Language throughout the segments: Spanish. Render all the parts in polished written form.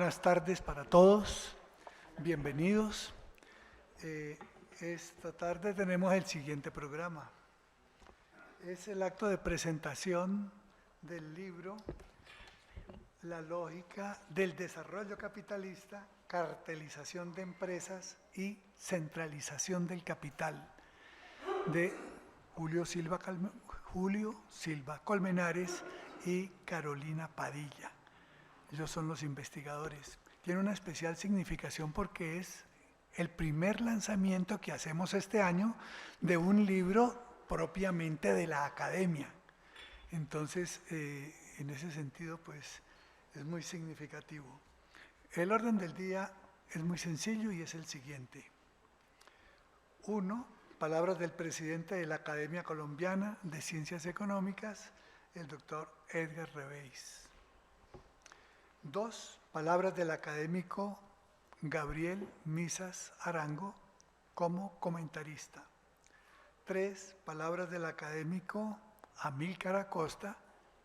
buenas tardes para todos. Bienvenidos. Esta tarde tenemos el siguiente programa. Es el acto de presentación del libro La lógica del desarrollo capitalista, cartelización de empresas y centralización del capital, de Julio Silva Colmenares y Carolina Padilla. Ellos son los investigadores. Tiene una especial significación porque es el primer lanzamiento que hacemos este año de un libro propiamente de la academia. Entonces, en ese sentido, pues, es muy significativo. El orden del día es muy sencillo y es el siguiente. 1. Palabras del presidente de la Academia Colombiana de Ciencias Económicas, el doctor Edgar Reveis. 2. Palabras del académico Gabriel Misas Arango como comentarista. 3. Palabras del académico Amílcar Acosta,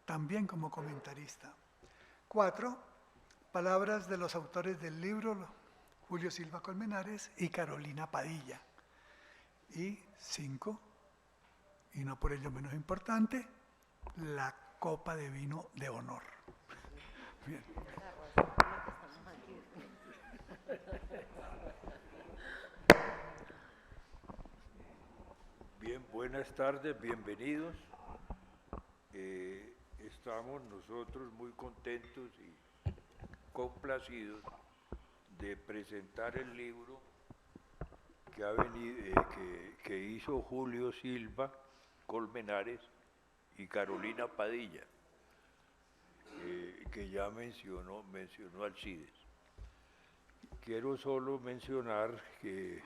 también como comentarista. 4. Palabras de los autores del libro, Julio Silva Colmenares y Carolina Padilla. Y 5, y no por ello menos importante, la copa de vino de honor. Bien. Bien, buenas tardes, bienvenidos. Estamos nosotros muy contentos y complacidos de presentar el libro que hizo Julio Silva Colmenares y Carolina Padilla, que ya mencionó Alcides. Quiero solo mencionar que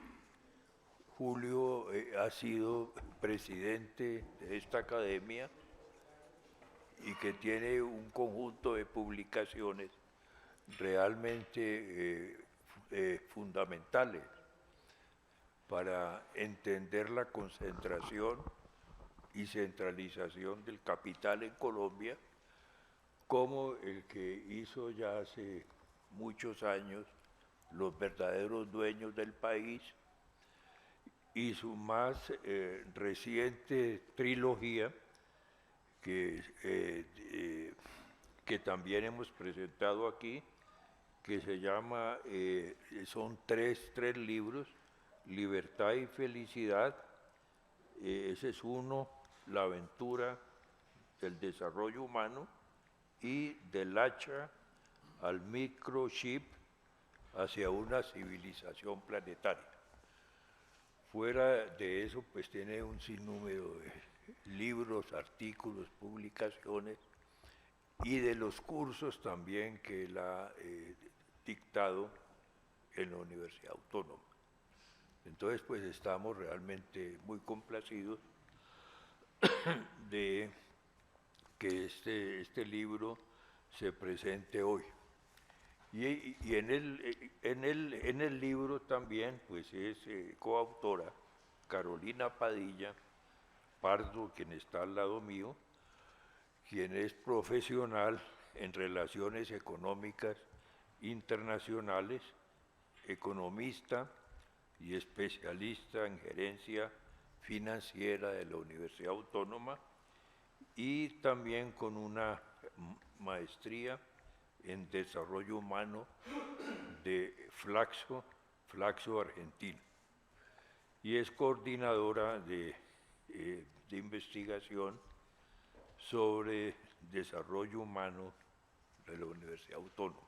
Julio ha sido presidente de esta academia y que tiene un conjunto de publicaciones realmente fundamentales para entender la concentración y centralización del capital en Colombia, como el que hizo ya hace muchos años los verdaderos dueños del país, y su más reciente trilogía, que también hemos presentado aquí, que se llama, son tres libros: Libertad y Felicidad, ese es uno, La aventura del desarrollo humano, y Del hacha al microchip hacia una civilización planetaria. Fuera de eso, pues tiene un sinnúmero de libros, artículos, publicaciones, y de los cursos también que él ha dictado en la Universidad Autónoma. Entonces, pues estamos realmente muy complacidos de que este libro se presente hoy. Y en el libro también pues es coautora Carolina Padilla Pardo, quien está al lado mío, quien es profesional en relaciones económicas internacionales, economista y especialista en gerencia financiera de la Universidad Autónoma, y también con una maestría en desarrollo humano de Flaxo Argentina, y es coordinadora de investigación sobre desarrollo humano de la Universidad Autónoma.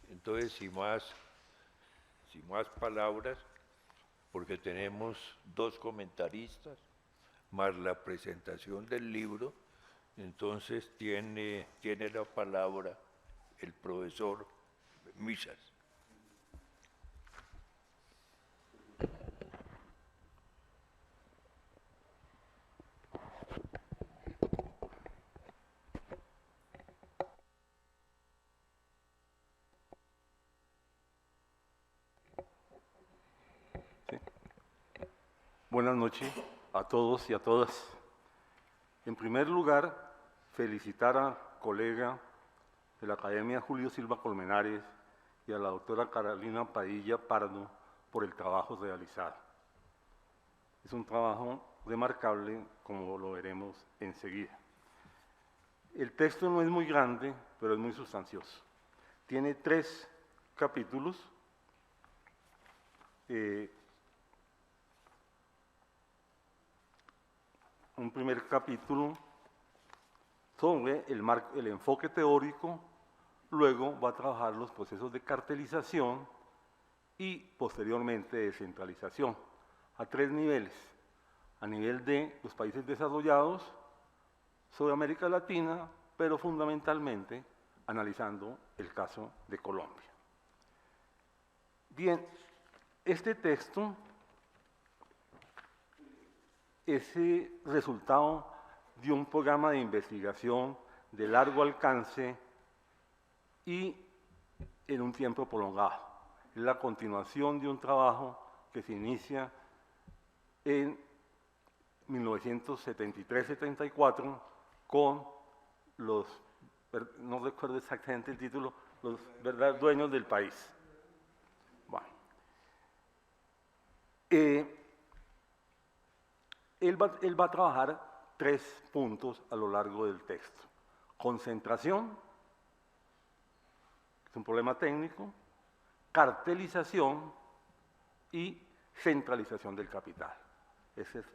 Entonces, sin más palabras, porque tenemos dos comentaristas, más la presentación del libro, entonces tiene la palabra el profesor Misas. Sí. Buenas noches a todos y a todas. En primer lugar, felicitar al colega de la Academia Julio Silva Colmenares y a la doctora Carolina Padilla Pardo por el trabajo realizado. Es un trabajo remarcable, como lo veremos enseguida. El texto no es muy grande, pero es muy sustancioso. Tiene 3 capítulos. Un primer capítulo sobre el enfoque teórico, luego va a trabajar los procesos de cartelización y posteriormente de descentralización, a 3 niveles. A nivel de los países desarrollados, sobre América Latina, pero fundamentalmente analizando el caso de Colombia. Bien, este texto es el resultado de un programa de investigación de largo alcance y en un tiempo prolongado. Es la continuación de un trabajo que se inicia en 1973-74 con los, no recuerdo exactamente el título, los verdaderos dueños del país. Bueno. Él va a trabajar 3 puntos a lo largo del texto. Concentración, que es un problema técnico, cartelización y centralización del capital. Ese es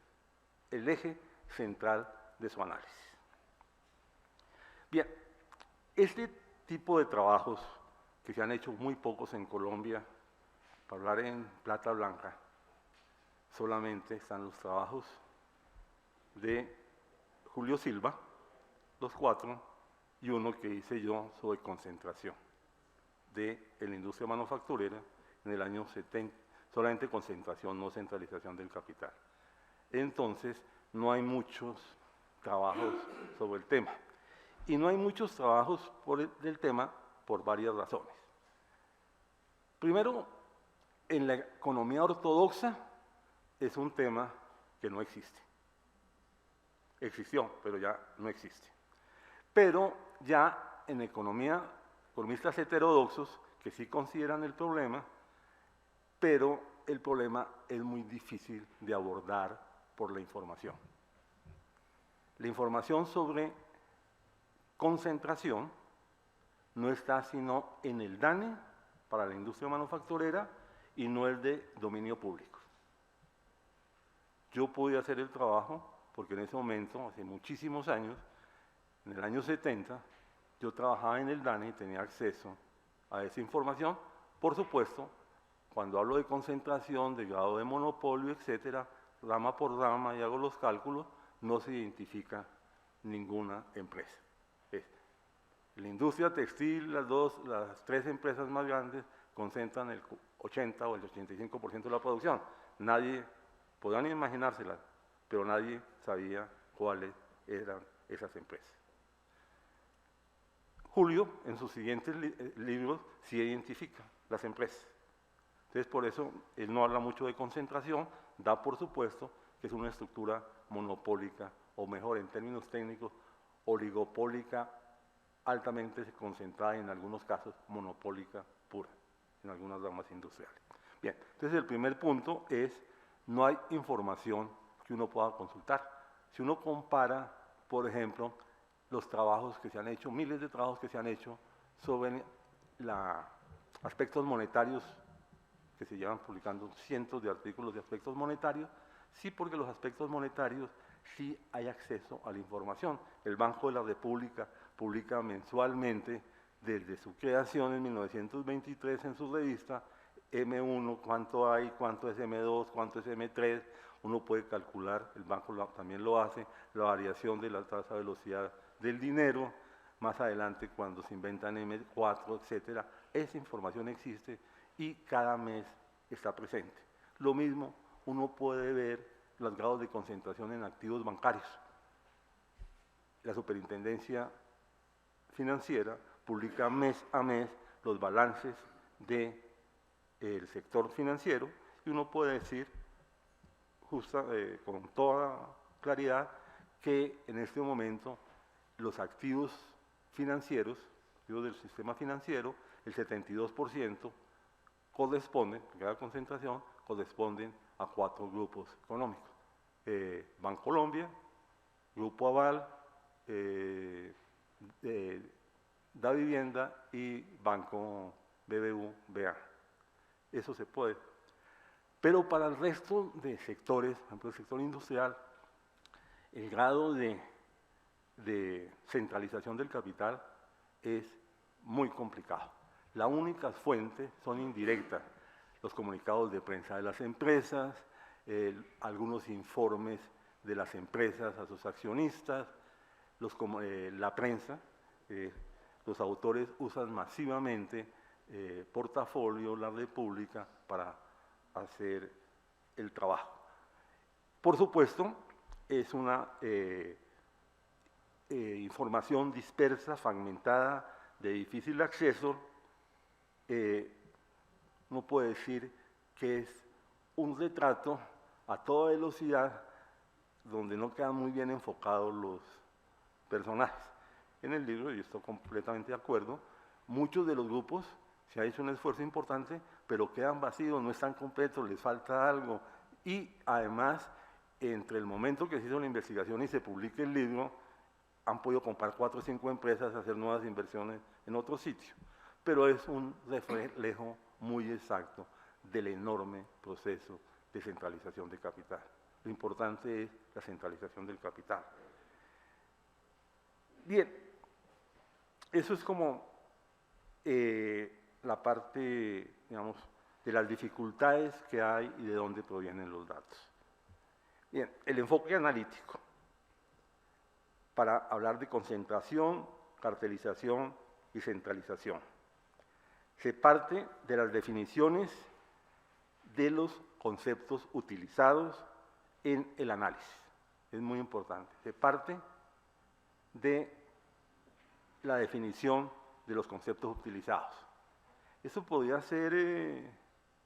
el eje central de su análisis. Bien, este tipo de trabajos, que se han hecho muy pocos en Colombia, para hablar en plata blanca, solamente están los trabajos de Julio Silva, los 4, y uno que hice yo sobre concentración de la industria manufacturera en el año 70, solamente concentración, no centralización del capital. Entonces, no hay muchos trabajos sobre el tema. Y no hay muchos trabajos del tema por varias razones. Primero, en la economía ortodoxa es un tema que no existe. Existió, pero ya no existe. Pero ya en economistas heterodoxos que sí consideran el problema, pero el problema es muy difícil de abordar por la información. La información sobre concentración no está sino en el DANE para la industria manufacturera y no es de dominio público. Yo pude hacer el trabajo porque en ese momento, hace muchísimos años, en el año 70, yo trabajaba en el DANE y tenía acceso a esa información. Por supuesto, cuando hablo de concentración, de grado de monopolio, etcétera, rama por rama y hago los cálculos, no se identifica ninguna empresa. La industria textil, las 3 empresas más grandes concentran el 80 o el 85% de la producción. Nadie, podrán imaginárselas, pero nadie sabía cuáles eran esas empresas. Julio, en sus siguientes libros, sí identifica las empresas. Entonces, por eso, él no habla mucho de concentración, da por supuesto que es una estructura monopólica, o mejor, en términos técnicos, oligopólica, altamente concentrada y en algunos casos monopólica pura, en algunas ramas industriales. Bien, entonces el primer punto es, no hay información que uno pueda consultar. Si uno compara, por ejemplo, los trabajos que se han hecho, miles de trabajos que se han hecho sobre aspectos monetarios, que se llevan publicando cientos de artículos de aspectos monetarios, sí, porque los aspectos monetarios sí hay acceso a la información. El Banco de la República publica mensualmente, desde su creación en 1923 en su revista, M1, cuánto hay, cuánto es M2, cuánto es M3, uno puede calcular, el banco también lo hace, la variación de la tasa de velocidad del dinero, más adelante cuando se inventan M4, etcétera, esa información existe y cada mes está presente. Lo mismo, uno puede ver los grados de concentración en activos bancarios. La Superintendencia Financiera publica mes a mes los balances del sector financiero y uno puede decir con toda claridad que en este momento los activos financieros, del sistema financiero, el 72% corresponden, cada concentración, corresponden a 4 grupos económicos. Bancolombia, Grupo Aval, Da Vivienda y Banco BBVA. Eso se puede. Pero para el resto de sectores, por ejemplo el sector industrial, el grado de centralización del capital es muy complicado. La única fuente son indirectas, los comunicados de prensa de las empresas, algunos informes de las empresas a sus accionistas, la prensa, los autores usan masivamente Portafolio, La República para hacer el trabajo. Por supuesto, es una información dispersa, fragmentada, de difícil acceso. No puedo decir que es un retrato a toda velocidad donde no quedan muy bien enfocados los personajes. En el libro, yo estoy completamente de acuerdo, muchos de los grupos se ha hecho un esfuerzo importante, pero quedan vacíos, no están completos, les falta algo. Y además, entre el momento que se hizo la investigación y se publique el libro, han podido comprar 4 o 5 empresas, hacer nuevas inversiones en otro sitio. Pero es un reflejo muy exacto del enorme proceso de centralización de capital. Lo importante es la centralización del capital. Bien, eso es como la parte, digamos, de las dificultades que hay y de dónde provienen los datos. Bien, el enfoque analítico para hablar de concentración, cartelización y centralización. Se parte de las definiciones de los conceptos utilizados en el análisis. Es muy importante. Se parte de la definición de los conceptos utilizados. Eso podría ser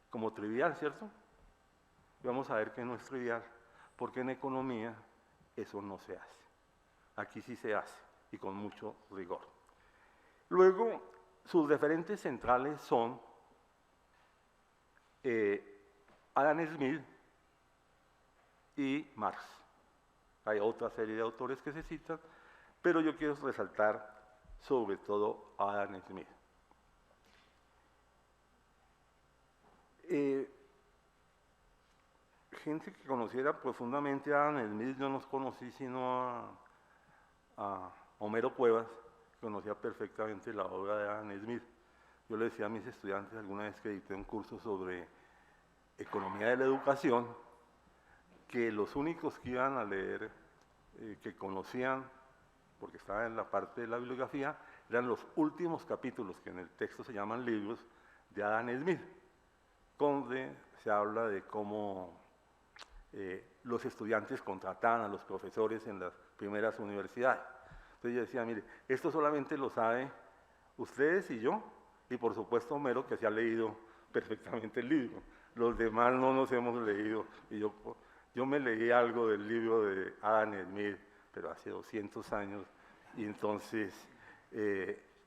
como trivial, ¿cierto? Vamos a ver que no es trivial, porque en economía eso no se hace. Aquí sí se hace, y con mucho rigor. Luego, sus referentes centrales son Adam Smith y Marx. Hay otra serie de autores que se citan, pero yo quiero resaltar sobre todo a Adam Smith. Gente que conociera profundamente a Adam Smith, yo no conocí sino a Homero Cuevas, que conocía perfectamente la obra de Adam Smith. Yo le decía a mis estudiantes alguna vez que edité un curso sobre economía de la educación, que los únicos que iban a leer, que conocían, porque estaba en la parte de la bibliografía, eran los últimos capítulos, que en el texto se llaman libros, de Adam Smith, donde se habla de cómo los estudiantes contrataban a los profesores en las primeras universidades. Entonces yo decía, mire, esto solamente lo sabe ustedes y yo, y por supuesto Homero, que se ha leído perfectamente el libro. Los demás no nos hemos leído, y yo me leí algo del libro de Adam Smith, pero hace 200 años, y entonces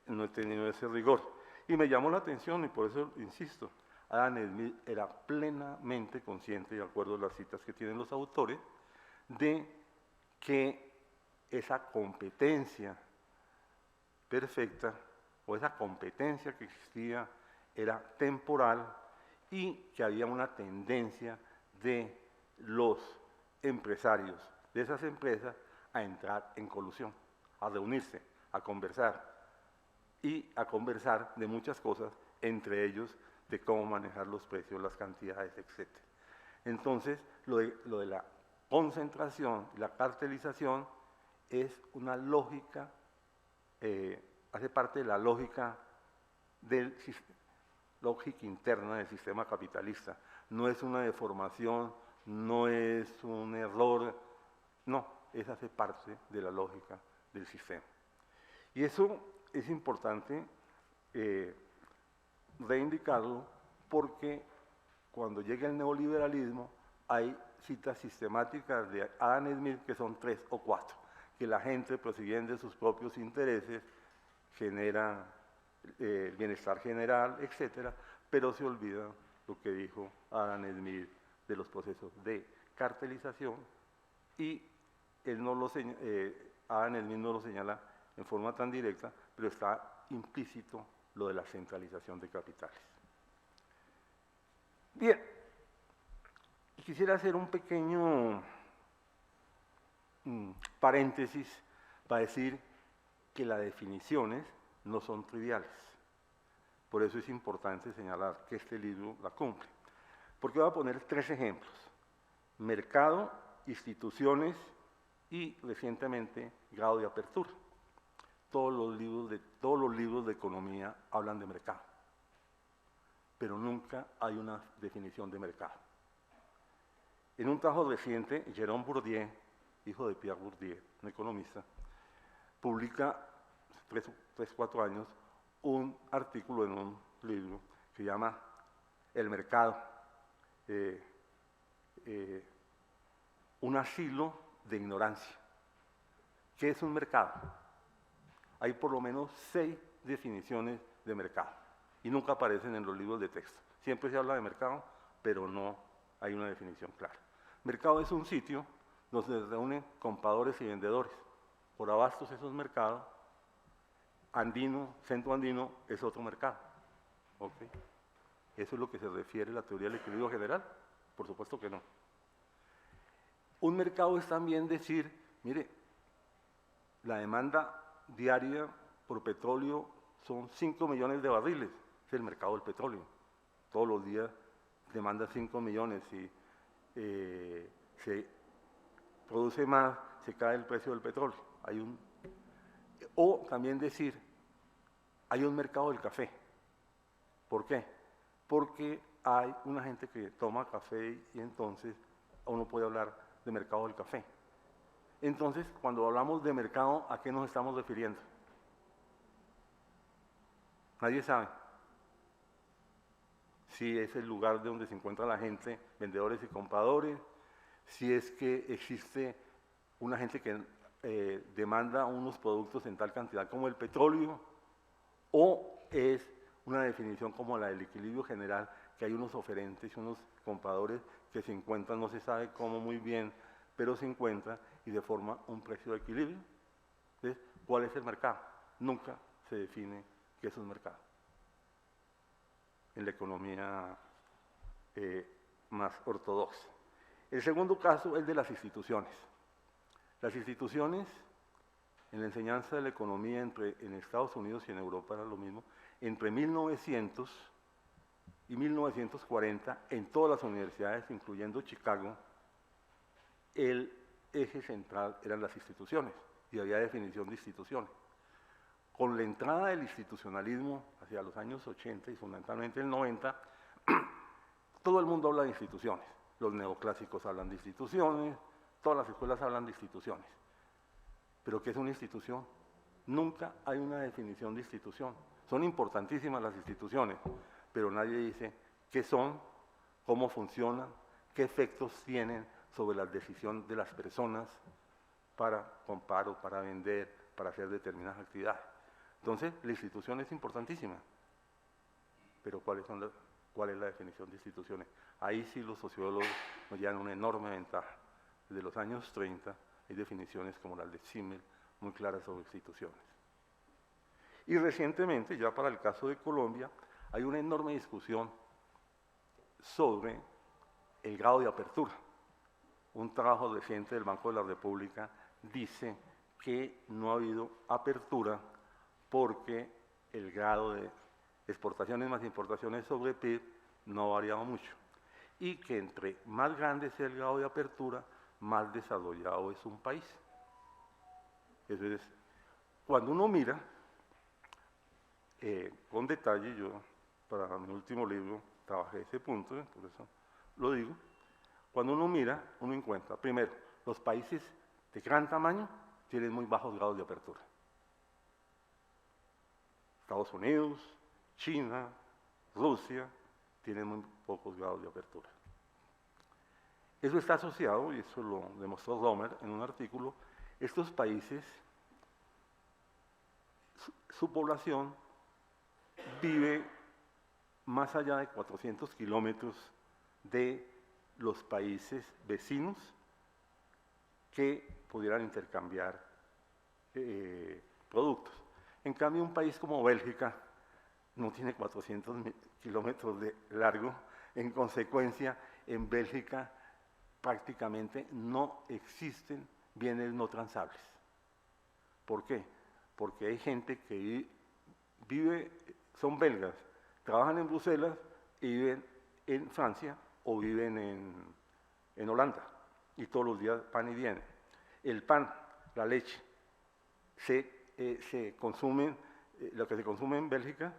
no he tenido ese rigor. Y me llamó la atención, y por eso insisto, Adam Smith era plenamente consciente, de acuerdo a las citas que tienen los autores, de que esa competencia perfecta, o esa competencia que existía, era temporal, y que había una tendencia de los empresarios de esas empresas a entrar en colusión, a reunirse, a conversar, y a conversar de muchas cosas, entre ellos de cómo manejar los precios, las cantidades, etc. Entonces, lo de la concentración, la cartelización, es una lógica, hace parte de la lógica lógica interna del sistema capitalista. No es una deformación, no es un error, no, hace parte de la lógica del sistema. Y eso es importante reivindicarlo, porque cuando llega el neoliberalismo hay citas sistemáticas de Adam Smith que son 3 o 4, que la gente, prosiguiendo sus propios intereses, genera el bienestar general, etcétera, pero se olvida lo que dijo Adam Smith de los procesos de cartelización y él no lo Adam Smith no lo señala en forma tan directa, pero está implícito lo de la centralización de capitales. Bien, quisiera hacer un pequeño paréntesis para decir que las definiciones no son triviales. Por eso es importante señalar que este libro la cumple. Porque voy a poner 3 ejemplos: mercado, instituciones y recientemente grado de apertura. Todos los libros de economía hablan de mercado, pero nunca hay una definición de mercado. En un trabajo reciente, Jérôme Bourdieu, hijo de Pierre Bourdieu, un economista, publica 3-4 años un artículo en un libro que se llama El mercado, un asilo de ignorancia. ¿Qué es un mercado? Hay por lo menos 6 definiciones de mercado y nunca aparecen en los libros de texto. Siempre se habla de mercado, pero no hay una definición clara. Mercado es un sitio donde se reúnen compradores y vendedores. Por abastos es un mercado, andino, centro andino es otro mercado. ¿Okay? ¿Eso es lo que se refiere a la teoría del equilibrio general? Por supuesto que no. Un mercado es también decir, mire, la demanda diaria por petróleo son 5 millones de barriles, es el mercado del petróleo. Todos los días demanda 5 millones y se produce más, se cae el precio del petróleo. O también decir, hay un mercado del café. ¿Por qué? Porque hay una gente que toma café y entonces uno puede hablar de mercado del café. Entonces, cuando hablamos de mercado, ¿a qué nos estamos refiriendo? Nadie sabe. Si es el lugar donde se encuentra la gente, vendedores y compradores, si es que existe una gente que demanda unos productos en tal cantidad como el petróleo, o es una definición como la del equilibrio general, que hay unos oferentes y unos compradores que se encuentran, no se sabe cómo muy bien, pero se encuentran y de forma un precio de equilibrio. Entonces, ¿cuál es el mercado? Nunca se define qué es un mercado en la economía más ortodoxa. El segundo caso es de las instituciones. Las instituciones, en la enseñanza de la economía en Estados Unidos y en Europa era lo mismo, entre 1900 y 1940, en todas las universidades, incluyendo Chicago, el eje central eran las instituciones y había definición de instituciones. Con la entrada del institucionalismo hacia los años 80 y fundamentalmente el 90, todo el mundo habla de instituciones. Los neoclásicos hablan de instituciones, todas las escuelas hablan de instituciones. ¿Pero qué es una institución? Nunca hay una definición de institución. Son importantísimas las instituciones, pero nadie dice qué son, cómo funcionan, qué efectos tienen sobre la decisión de las personas para comprar o para vender, para hacer determinadas actividades. Entonces, la institución es importantísima, pero ¿cuál es la definición de instituciones? Ahí sí los sociólogos nos llevan una enorme ventaja. Desde los años 30 hay definiciones como las de Simmel, muy claras sobre instituciones. Y recientemente, ya para el caso de Colombia, hay una enorme discusión sobre el grado de apertura. Un trabajo reciente del Banco de la República dice que no ha habido apertura porque el grado de exportaciones más importaciones sobre PIB no ha variado mucho. Y que entre más grande sea el grado de apertura, más desarrollado es un país. Eso es, cuando uno mira, con detalle, yo para mi último libro trabajé ese punto, por eso lo digo, cuando uno mira, uno encuentra, primero, los países de gran tamaño tienen muy bajos grados de apertura. Estados Unidos, China, Rusia, tienen muy pocos grados de apertura. Eso está asociado, y eso lo demostró Romer en un artículo, estos países, su población vive más allá de 400 kilómetros de los países vecinos que pudieran intercambiar productos. En cambio, un país como Bélgica no tiene 400 kilómetros de largo. En consecuencia, en Bélgica prácticamente no existen bienes no transables. ¿Por qué? Porque hay gente que vive, son belgas, trabajan en Bruselas y viven en Francia o viven en Holanda, y todos los días van y vienen. El pan, la leche, se consumen, lo que se consume en Bélgica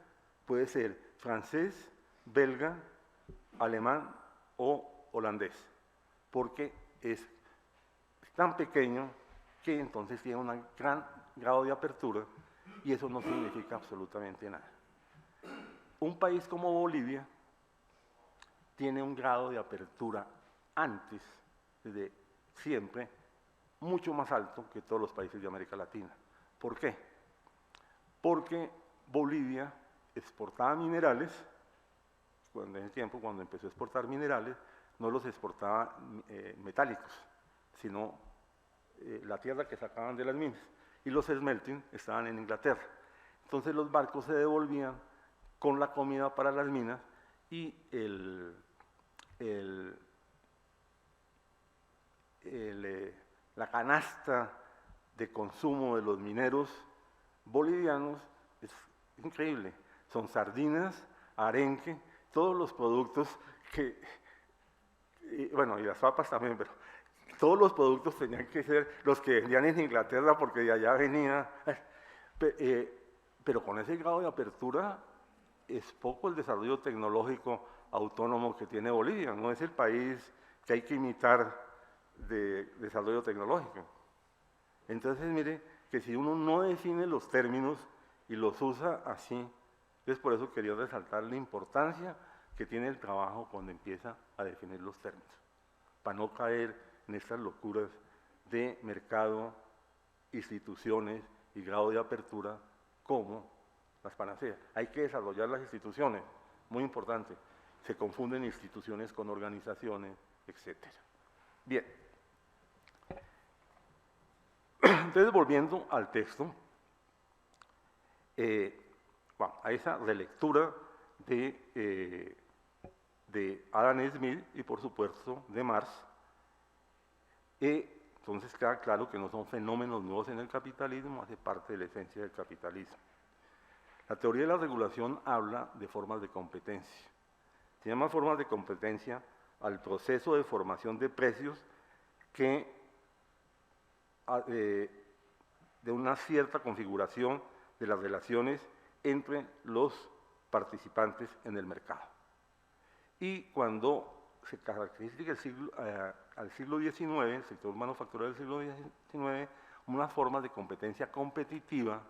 puede ser francés, belga, alemán o holandés, porque es tan pequeño que entonces tiene un gran grado de apertura, y eso no significa absolutamente nada. Un país como Bolivia tiene un grado de apertura antes, desde siempre, mucho más alto que todos los países de América Latina. ¿Por qué? Porque Bolivia exportaba minerales, en ese tiempo, cuando empezó a exportar minerales, no los exportaba metálicos, sino la tierra que sacaban de las minas, y los smelting estaban en Inglaterra. Entonces los barcos se devolvían con la comida para las minas, y la canasta de consumo de los mineros bolivianos es increíble. Son sardinas, arenque, todos los productos que, bueno, y las papas también, pero todos los productos tenían que ser los que vendían en Inglaterra, porque de allá venía. Pero con ese grado de apertura es poco el desarrollo tecnológico autónomo que tiene Bolivia. No es el país que hay que imitar de desarrollo tecnológico. Entonces, mire, que si uno no define los términos y los usa así, es por eso quería resaltar la importancia que tiene el trabajo cuando empieza a definir los términos, para no caer en estas locuras de mercado, instituciones y grado de apertura como las panaceas. Hay que desarrollar las instituciones, muy importante. Se confunden instituciones con organizaciones, etc. Bien. Entonces, volviendo al texto, bueno, a esa relectura de Adam Smith y, por supuesto, de Marx, entonces queda claro que no son fenómenos nuevos en el capitalismo, hace parte de la esencia del capitalismo. La teoría de la regulación habla de formas de competencia. Se llama formas de competencia al proceso de formación de precios que de una cierta configuración de las relaciones entre los participantes en el mercado. Y cuando se caracteriza al siglo XIX, el sector manufacturero del siglo XIX, unas formas de competencia competitiva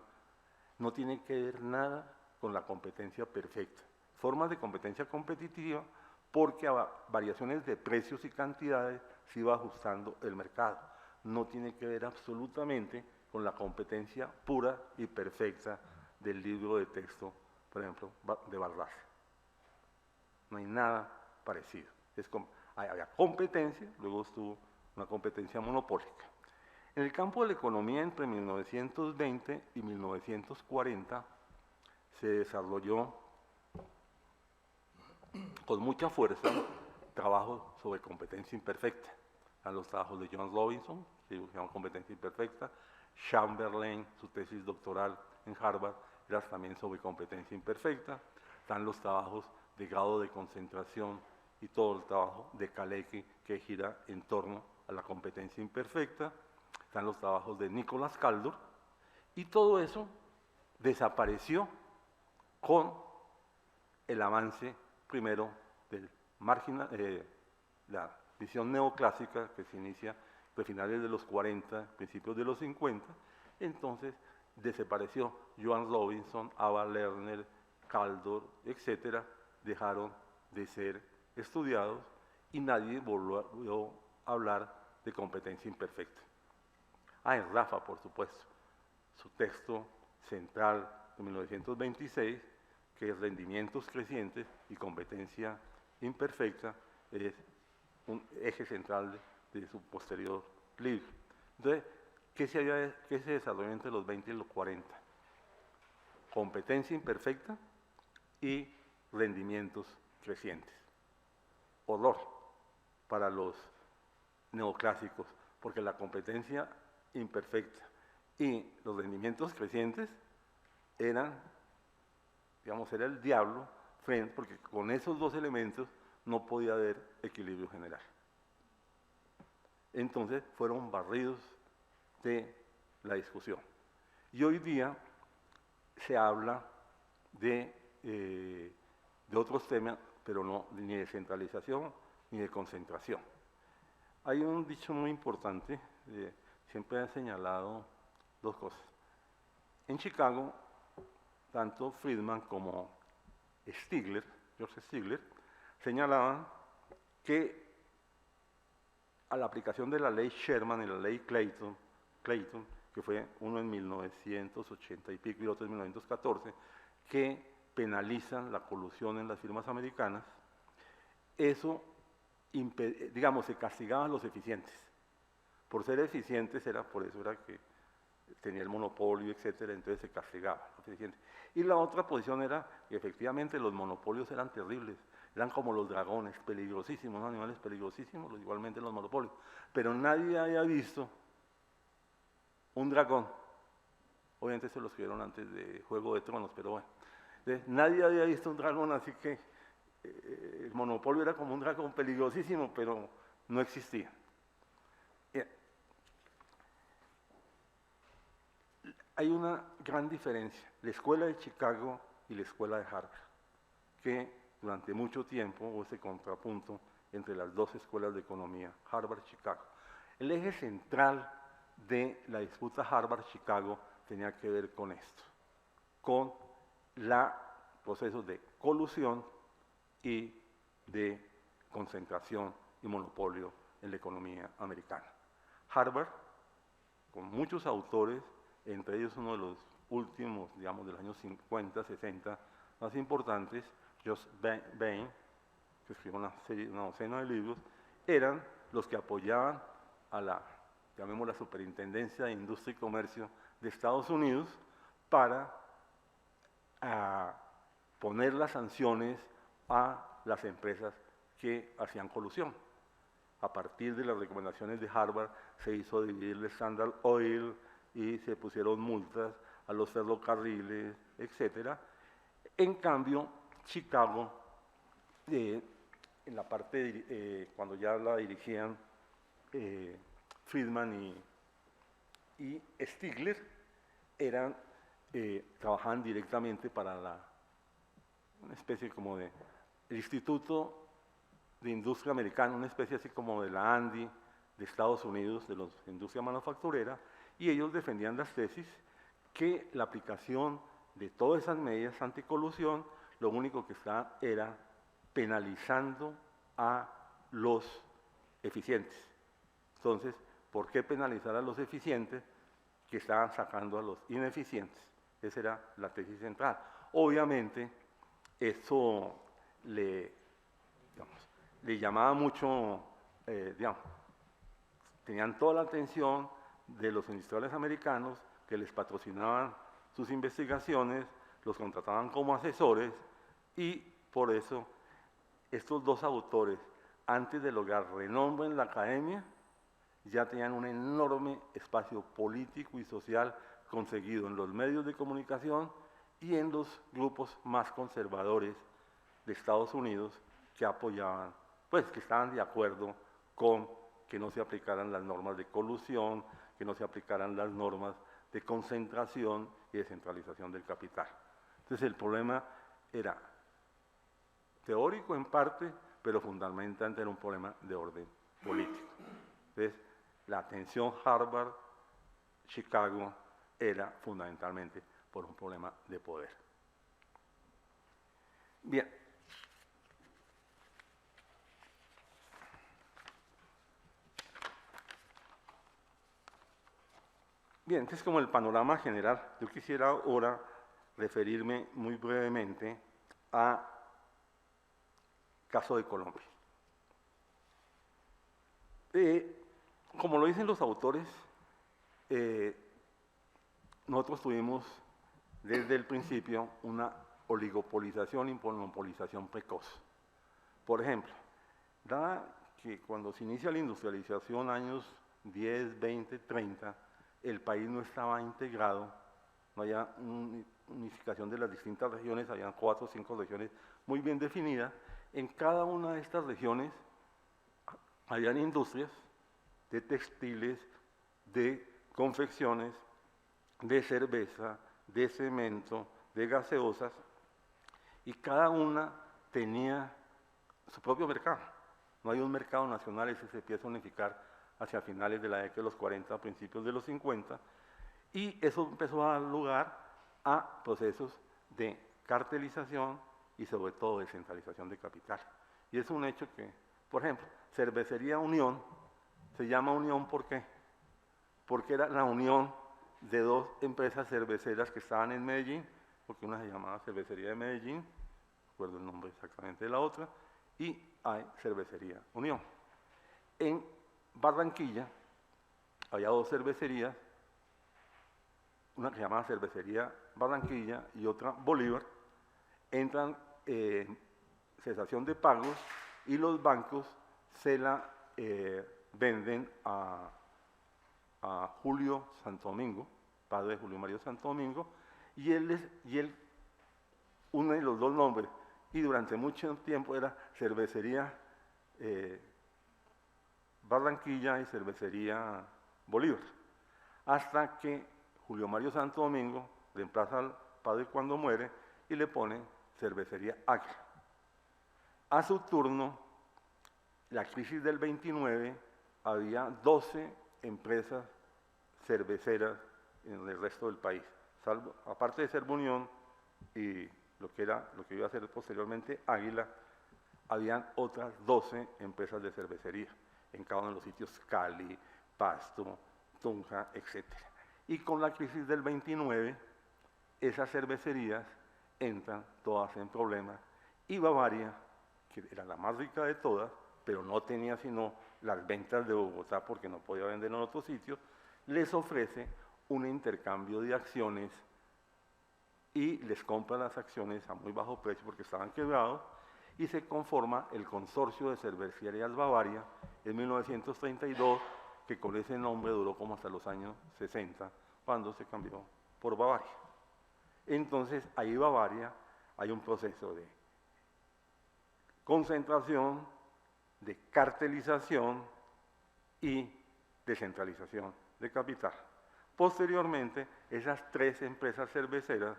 no tienen que ver nada con la competencia perfecta. Formas de competencia competitiva porque a variaciones de precios y cantidades se iba ajustando el mercado. No tiene que ver absolutamente con la competencia pura y perfecta del libro de texto, por ejemplo, de Balzac. No hay nada parecido. Había competencia, luego estuvo una competencia monopólica. En el campo de la economía, entre 1920 y 1940, se desarrolló con mucha fuerza trabajos sobre competencia imperfecta. Están los trabajos de John Robinson, que se llama Competencia Imperfecta. Chamberlain, su tesis doctoral en Harvard, era también sobre competencia imperfecta. Están los trabajos de grado de concentración y todo el trabajo de Kalecki, que gira en torno a la competencia imperfecta. Están los trabajos de Nicholas Kaldor, y todo eso desapareció con el avance primero de la visión neoclásica que se inicia a finales de los 40, principios de los 50. Entonces desapareció Joan Robinson, Ava Lerner, Kaldor, etcétera, dejaron de ser estudiados y nadie volvió a hablar de competencia imperfecta. En Rafa, por supuesto, su texto central de 1926 que rendimientos crecientes y competencia imperfecta es un eje central de su posterior libro. Entonces, ¿qué se desarrolló entre los 20 y los 40? Competencia imperfecta y rendimientos crecientes. Horror para los neoclásicos, porque la competencia imperfecta y los rendimientos crecientes eran, digamos, era el diablo, porque con esos dos elementos no podía haber equilibrio general. Entonces fueron barridos de la discusión. Y hoy día se habla de otros temas, pero no ni de centralización ni de concentración. Hay un dicho muy importante, siempre han señalado dos cosas. En Chicago, tanto Friedman como George Stigler, señalaban que a la aplicación de la ley Sherman y la ley Clayton, que fue uno en 1980 y pico y otro en 1914, que penalizan la colusión en las firmas americanas, eso, digamos, se castigaban a los eficientes. Por ser eficientes, por eso era que tenía el monopolio, etcétera, entonces se castigaba a los eficientes. Y la otra posición era que efectivamente los monopolios eran terribles, eran como los dragones, peligrosísimos, ¿no? Animales peligrosísimos, igualmente los monopolios. Pero nadie había visto un dragón. Obviamente se lo escribieron antes de Juego de Tronos, pero bueno. Entonces, nadie había visto un dragón, así que el monopolio era como un dragón peligrosísimo, pero no existía. Hay una gran diferencia, la escuela de Chicago y la escuela de Harvard, que durante mucho tiempo hubo ese contrapunto entre las dos escuelas de economía, Harvard-Chicago. El eje central de la disputa Harvard-Chicago tenía que ver con esto, con los procesos de colusión y de concentración y monopolio en la economía americana. Harvard, con muchos autores, entre ellos uno de los últimos, digamos, de los años 50, 60, más importantes, Josh Bain, que escribió una docena de libros, eran los que apoyaban a la, llamémosla, Superintendencia de Industria y Comercio de Estados Unidos para poner las sanciones a las empresas que hacían colusión. A partir de las recomendaciones de Harvard se hizo dividir el Standard Oil y se pusieron multas a los ferrocarriles, etc. En cambio, Chicago, en la parte, cuando ya la dirigían Friedman y Stigler, trabajaban directamente para una especie como de el Instituto de Industria Americana, una especie así como de la ANDI de Estados Unidos, de la industria manufacturera, y ellos defendían las tesis que la aplicación de todas esas medidas anticolusión, lo único que está era penalizando a los eficientes. Entonces, ¿por qué penalizar a los eficientes que estaban sacando a los ineficientes? Esa era la tesis central. Obviamente, eso le llamaba mucho, tenían toda la atención de los industriales americanos que les patrocinaban sus investigaciones, los contrataban como asesores y por eso estos dos autores, antes de lograr renombre en la academia, ya tenían un enorme espacio político y social conseguido en los medios de comunicación y en los grupos más conservadores de Estados Unidos que apoyaban, pues que estaban de acuerdo con que no se aplicaran las normas de colusión, que no se aplicaran las normas de concentración y de centralización del capital. Entonces el problema era teórico en parte, pero fundamentalmente era un problema de orden político. Entonces la atención Harvard-Chicago era fundamentalmente por un problema de poder. Bien. Bien, entonces como el panorama general, yo quisiera ahora referirme muy brevemente a caso de Colombia. Como lo dicen los autores, nosotros tuvimos desde el principio una oligopolización y monopolización precoz. Por ejemplo, dada que cuando se inicia la industrialización, años 10, 20, 30, el país no estaba integrado, no había unificación de las distintas regiones, habían 4 o 5 regiones muy bien definidas. En cada una de estas regiones habían industrias de textiles, de confecciones, de cerveza, de cemento, de gaseosas, y cada una tenía su propio mercado. No hay un mercado nacional, ese se empieza a unificar hacia finales de la década de los 40, principios de los 50, y eso empezó a dar lugar a procesos de cartelización y sobre todo de centralización de capital. Y es un hecho que, por ejemplo, Cervecería Unión se llama Unión, ¿por qué? Porque era la unión de 2 empresas cerveceras que estaban en Medellín, porque una se llamaba Cervecería de Medellín, no recuerdo el nombre exactamente de la otra, y hay Cervecería Unión. En Barranquilla había 2 cervecerías, una que se llamaba Cervecería Barranquilla y otra Bolívar. Entran cesación de pagos y los bancos se la venden a Julio Santo Domingo, padre de Julio Mario Santo Domingo, y él une los 2 nombres, y durante mucho tiempo era Cervecería Barranquilla y Cervecería Bolívar, hasta que Julio Mario Santo Domingo reemplaza al padre cuando muere y le pone Cervecería Águila. A su turno, la crisis del 29, había 12 empresas cerveceras en el resto del país, salvo, aparte de Servunión y lo que iba a ser posteriormente Águila, habían otras 12 empresas de cervecería en cada uno de los sitios: Cali, Pasto, Tunja, etc. Y con la crisis del 29, esas cervecerías entran todas en problemas, y Bavaria, que era la más rica de todas, pero no tenía sino las ventas de Bogotá porque no podía vender en otros sitios, les ofrece un intercambio de acciones y les compra las acciones a muy bajo precio porque estaban quebrados, y se conforma el Consorcio de Cervecerías Bavaria en 1932, que con ese nombre duró como hasta los años 60, cuando se cambió por Bavaria. Entonces, ahí Bavaria hay un proceso de concentración, de cartelización y descentralización de capital. Posteriormente, esas 3 empresas cerveceras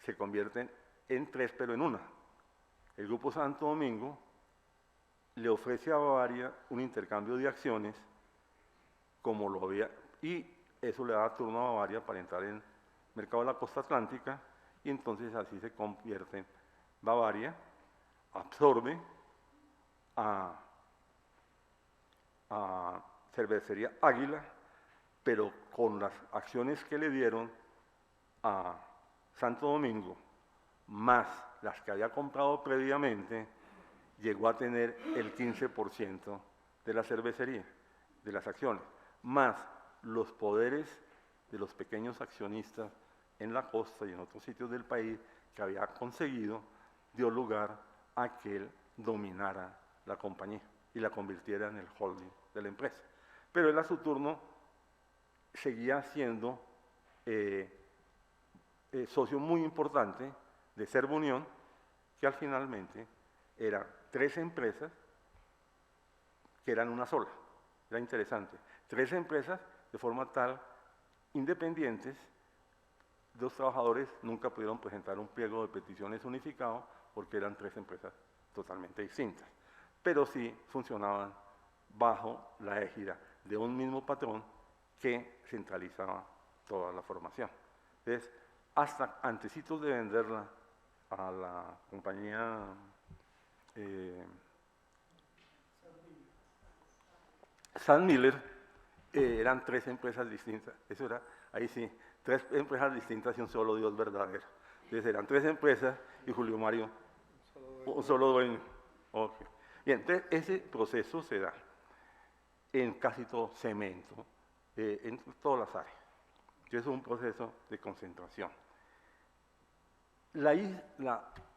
se convierten en 3, pero en una. El Grupo Santo Domingo le ofrece a Bavaria un intercambio de acciones, como lo había, y eso le da turno a Bavaria para entrar en el mercado de la costa atlántica, y entonces así se convierte Bavaria, absorbe a Cervecería Águila, pero con las acciones que le dieron a Santo Domingo, más las que había comprado previamente, llegó a tener el 15% de la cervecería, de las acciones, más los poderes de los pequeños accionistas en la costa y en otros sitios del país que había conseguido, dio lugar a que él dominara la compañía y la convirtiera en el holding de la empresa. Pero él a su turno seguía siendo socio muy importante de Servunión, que al finalmente eran 3 empresas que eran una sola. Era interesante. 3 empresas de forma tal, independientes. Los trabajadores nunca pudieron presentar un pliego de peticiones unificado porque eran 3 empresas totalmente distintas, pero sí funcionaban bajo la égida de un mismo patrón que centralizaba toda la formación. Entonces, hasta antecitos de venderla a la compañía Sam Miller, Eran 3 empresas distintas, eso era, ahí sí, 3 empresas distintas y un solo Dios verdadero. Entonces eran 3 empresas y Julio Mario, un solo dueño. Okay. Bien, entonces ese proceso se da en casi todo cemento, en todas las áreas. Entonces es un proceso de concentración. La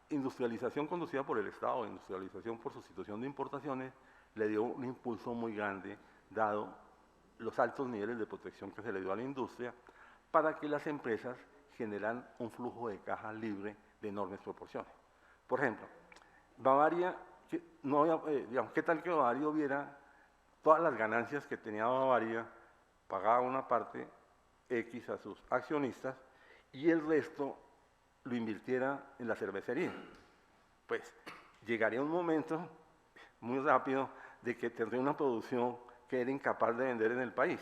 industrialización conducida por el Estado, industrialización por sustitución de importaciones, le dio un impulso muy grande, dado los altos niveles de protección que se le dio a la industria, para que las empresas generan un flujo de caja libre de enormes proporciones. Por ejemplo, Bavaria, digamos, ¿qué tal que Bavaria hubiera todas las ganancias que tenía Bavaria, pagaba una parte X a sus accionistas y el resto lo invirtiera en la cervecería? Pues llegaría un momento muy rápido de que tendría una producción que era incapaz de vender en el país.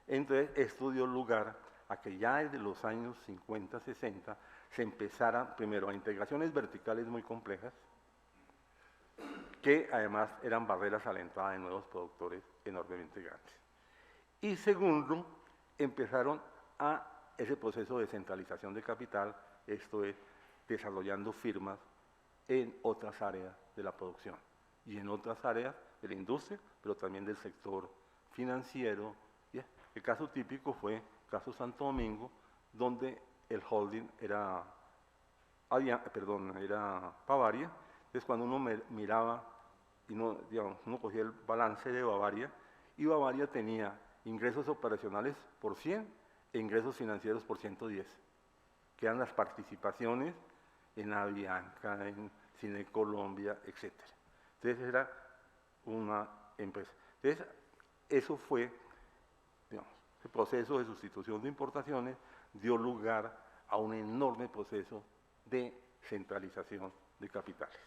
Entonces esto dio lugar a que ya desde los años 50, 60 se empezara primero a integraciones verticales muy complejas, que además eran barreras a la entrada de nuevos productores enormemente grandes. Y segundo, empezaron a ese proceso de centralización de capital, esto es, desarrollando firmas en otras áreas de la producción y en otras áreas de la industria, pero también del sector financiero. El caso típico fue el caso Santo Domingo, donde el holding era Bavaria. Entonces cuando uno miraba y uno cogía el balance de Bavaria, y Bavaria tenía ingresos operacionales por 100 e ingresos financieros por 110, que eran las participaciones en Avianca, en Cine Colombia, etc. Entonces era una empresa. Entonces eso fue, el proceso de sustitución de importaciones dio lugar a un enorme proceso de centralización de capitales.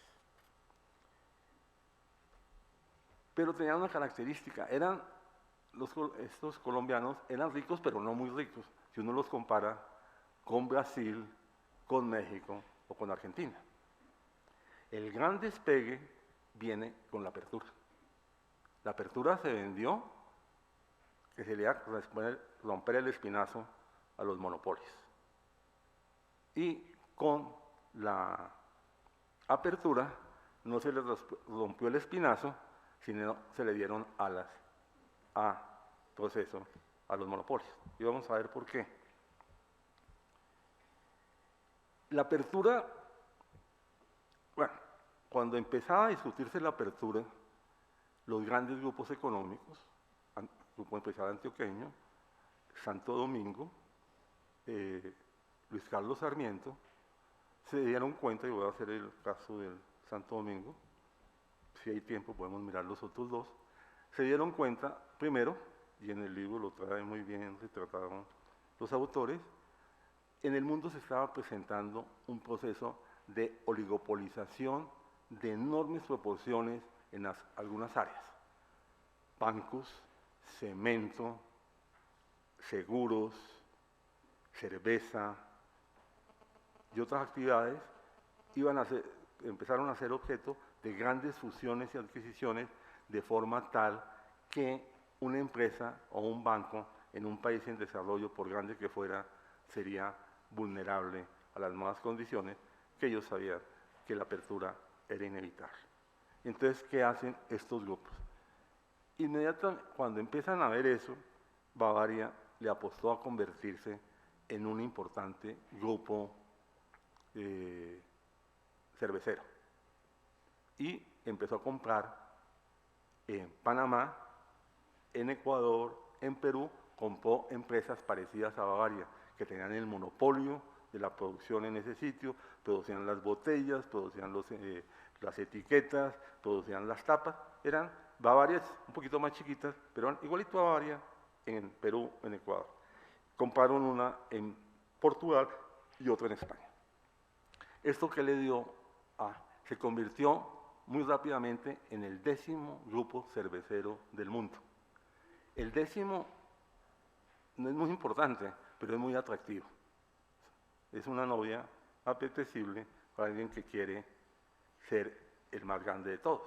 Pero tenían una característica, estos colombianos eran ricos, pero no muy ricos, si uno los compara con Brasil, con México o con Argentina. El gran despegue viene con la apertura. La apertura se vendió, que se le iba a romper el espinazo a los monopolios. Y con la apertura no se le rompió el espinazo, sino se le dieron alas a proceso a los monopolios. Y vamos a ver por qué. La apertura, bueno, cuando empezaba a discutirse la apertura, los grandes grupos económicos, Grupo Empresarial Antioqueño, Santo Domingo, Luis Carlos Sarmiento, se dieron cuenta, y voy a hacer el caso del Santo Domingo, si hay tiempo podemos mirar los otros dos, se dieron cuenta, primero, y en el libro lo trae muy bien retratado los autores, en el mundo se estaba presentando un proceso de oligopolización de enormes proporciones en algunas áreas. Bancos, cemento, seguros, cerveza y otras actividades empezaron a ser objeto de grandes fusiones y adquisiciones, de forma tal que una empresa o un banco en un país en desarrollo, por grande que fuera, sería vulnerable a las nuevas condiciones, que ellos sabían que la apertura era inevitable. Entonces, ¿qué hacen estos grupos? Inmediatamente, cuando empiezan a ver eso, Bavaria le apostó a convertirse en un importante grupo cervecero. Y empezó a comprar en Panamá, en Ecuador, en Perú, compró empresas parecidas a Bavaria, que tenían el monopolio de la producción en ese sitio, producían las botellas, producían las etiquetas, producían las tapas, eran Bavarias un poquito más chiquitas, pero eran igualito a Bavaria en Perú, en Ecuador. Compraron una en Portugal y otra en España. Esto que le dio se convirtió muy rápidamente en el 10º grupo cervecero del mundo. El 10º no es muy importante, pero es muy atractivo. Es una novia apetecible para alguien que quiere ser el más grande de todos.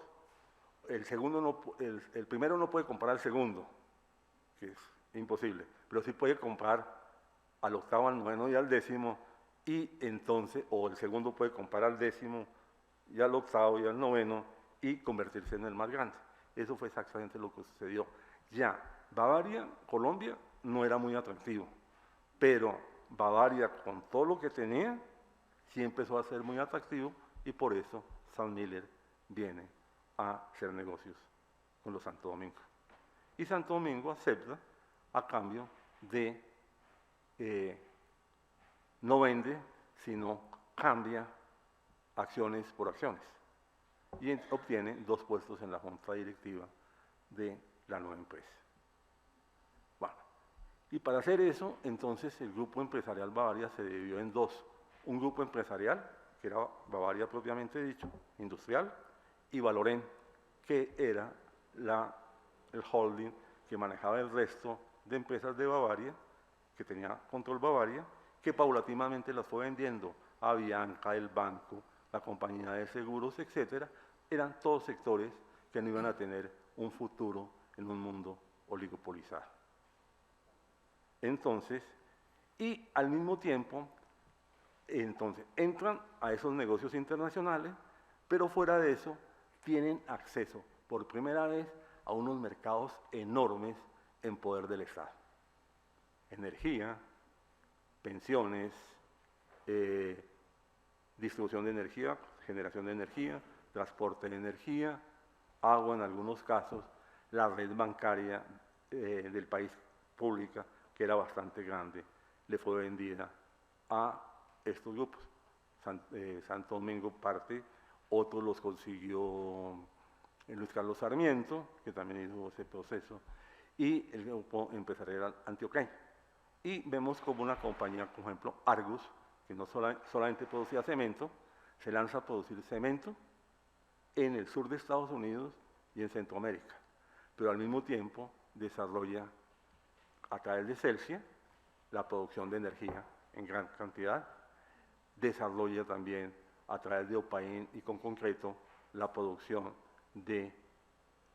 El primero no puede comprar al segundo, que es imposible, pero sí puede comprar al octavo, al noveno y al décimo, y entonces, o el segundo puede comprar al décimo y al octavo y al noveno y convertirse en el más grande. Eso fue exactamente lo que sucedió. Ya, Bavaria, Colombia, no era muy atractivo, pero Bavaria, con todo lo que tenía, sí empezó a ser muy atractivo, y por eso Sam Miller viene a hacer negocios con los Santo Domingo. Y Santo Domingo acepta a cambio de, no vende, sino cambia acciones por acciones, y obtiene 2 puestos en la junta directiva de la nueva empresa. Bueno, y para hacer eso, entonces el grupo empresarial Bavaria se dividió en 2. Un grupo empresarial, que era Bavaria propiamente dicho, industrial, y Valorem, que era el holding que manejaba el resto de empresas de Bavaria, que tenía control Bavaria, que paulatinamente las fue vendiendo a Bianca, el banco, la compañía de seguros, etcétera. Eran todos sectores que no iban a tener un futuro en un mundo oligopolizado. Entonces, y al mismo tiempo, entonces entran a esos negocios internacionales, pero fuera de eso tienen acceso por primera vez a unos mercados enormes en poder del Estado. Energía, pensiones, distribución de energía, generación de energía, transporte de energía, agua en algunos casos, la red bancaria del país pública, que era bastante grande, le fue vendida a estos grupos. Santo Domingo parte, otros los consiguió Luis Carlos Sarmiento, que también hizo ese proceso, y el grupo empresarial antioqueño. Y vemos como una compañía, por ejemplo, Argus, que no solamente producía cemento, se lanza a producir cemento en el sur de Estados Unidos y en Centroamérica, pero al mismo tiempo desarrolla a través de Celsia la producción de energía en gran cantidad, desarrolla también a través de Opain y con concreto la producción de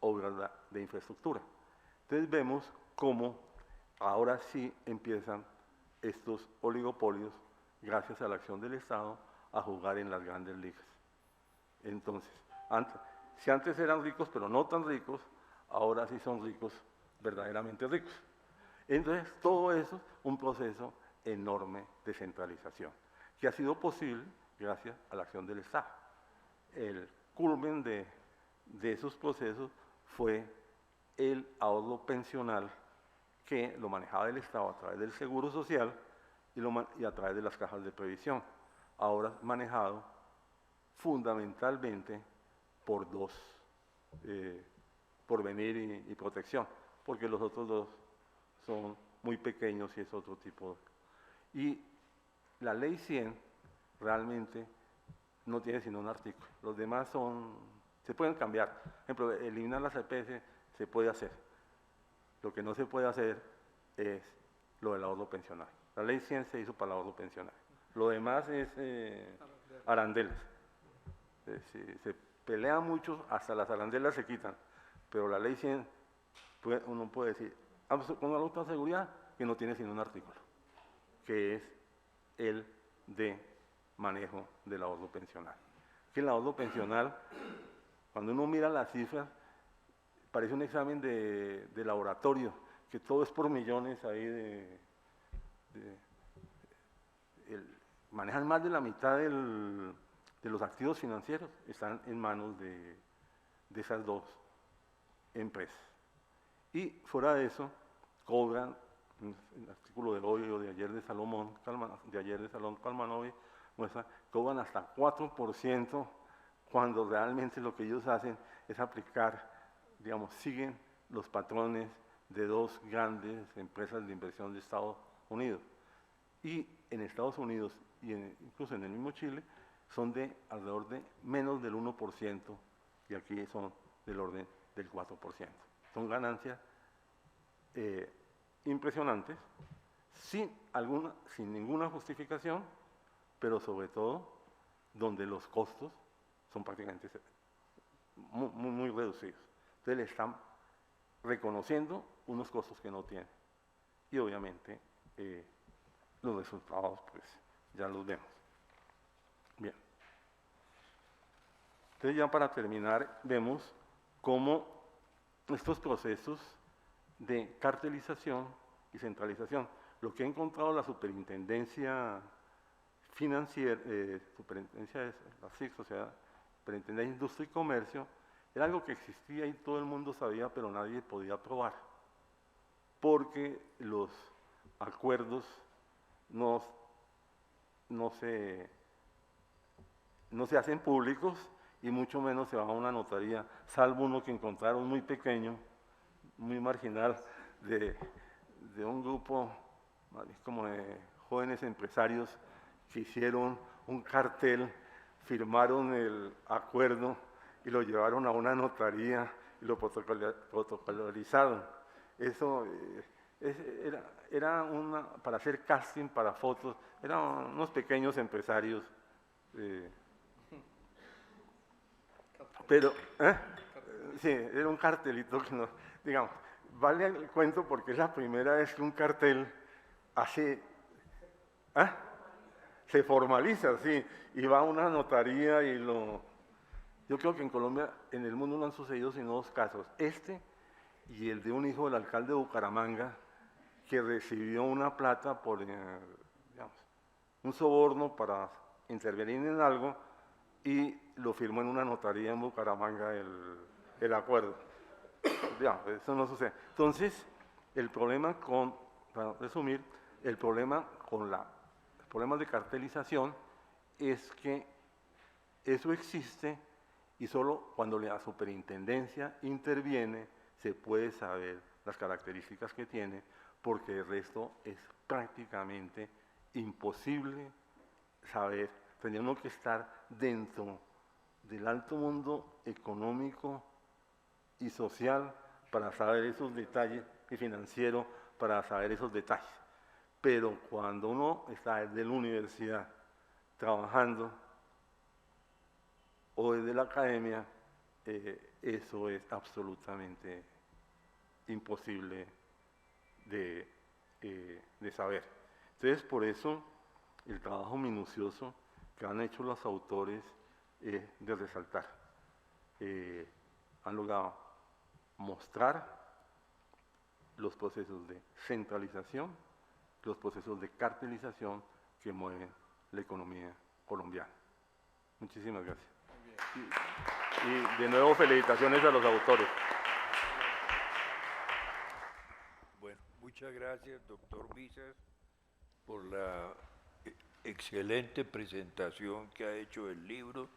obras de infraestructura. Entonces vemos cómo ahora sí empiezan estos oligopolios, gracias a la acción del Estado, a jugar en las grandes ligas. Entonces, si antes eran ricos, pero no tan ricos, ahora sí son ricos, verdaderamente ricos. Entonces, todo eso, un proceso enorme de centralización, que ha sido posible gracias a la acción del Estado. El culmen de esos procesos fue el ahorro pensional, que lo manejaba el Estado a través del Seguro Social y a través de las cajas de previsión, ahora manejado fundamentalmente por dos, Porvenir y Protección, porque los otros dos son muy pequeños y es otro tipo. Y la Ley 100 realmente no tiene sino un artículo, los demás se pueden cambiar. Por ejemplo, eliminar las EPS se puede hacer, lo que no se puede hacer es lo del ahorro pensional. La Ley 100 se hizo para el ahorro pensional, lo demás es arandelas. Se pelea mucho, hasta las arandelas se quitan, pero la Ley 100, uno puede decir, con la seguridad, que no tiene sino un artículo, que es el de manejo del ahorro pensional. Que el ahorro pensional, cuando uno mira las cifras, parece un examen de laboratorio, que todo es por millones ahí manejan más de la mitad de los activos financieros, están en manos de esas dos empresas. Y fuera de eso, cobran, el artículo del hoy o de ayer de Salomón Kalmanovic, muestra, cobran hasta 4% cuando realmente lo que ellos hacen es aplicar, digamos, siguen los patrones de dos grandes empresas de inversión de Estados Unidos. Y en Estados Unidos, y incluso en el mismo Chile, son de alrededor de menos del 1%, y aquí son del orden del 4%. Son ganancias impresionantes, sin ninguna justificación, pero sobre todo donde los costos son prácticamente muy reducidos. Entonces le están reconociendo unos costos que no tiene. Y obviamente los resultados pues ya los vemos. Bien. Entonces ya para terminar vemos cómo estos procesos de cartelización y centralización, lo que ha encontrado la superintendencia financiera, superintendencia de la SIC, o sea, superintendencia de Industria y Comercio, era algo que existía y todo el mundo sabía, pero nadie podía probar, porque los acuerdos no se hacen públicos y mucho menos se va a una notaría, salvo uno que encontraron muy pequeño, muy marginal, de un grupo como de jóvenes empresarios que hicieron un cartel, firmaron el acuerdo y lo llevaron a una notaría y lo protocolarizaron. Eso era para hacer casting, para fotos, eran unos pequeños empresarios. Pero, sí, era un cartelito que no, digamos, vale el cuento porque es la primera vez que un cartel se formaliza, sí, y va a una notaría y lo... Yo creo que en Colombia, en el mundo no han sucedido sino dos casos, este y el de un hijo del alcalde de Bucaramanga que recibió una plata por, digamos, un soborno para intervenir en algo y lo firmó en una notaría en Bucaramanga el acuerdo. Ya, eso no sucede. Entonces, el problema para resumir, el problema con los problemas de cartelización es que eso existe y solo cuando la superintendencia interviene se puede saber las características que tiene, porque el resto es prácticamente imposible saber, teniendo que estar dentro del alto mundo económico y social para saber esos detalles, y financiero para saber esos detalles. Pero cuando uno está desde la universidad trabajando o desde la academia, eso es absolutamente imposible de saber. Entonces, por eso, el trabajo minucioso que han hecho los autores es de resaltar. Han logrado mostrar los procesos de centralización, los procesos de cartelización que mueven la economía colombiana. Muchísimas gracias. Y de nuevo felicitaciones a los autores. Bueno, muchas gracias, doctor Visas, por la excelente presentación que ha hecho del libro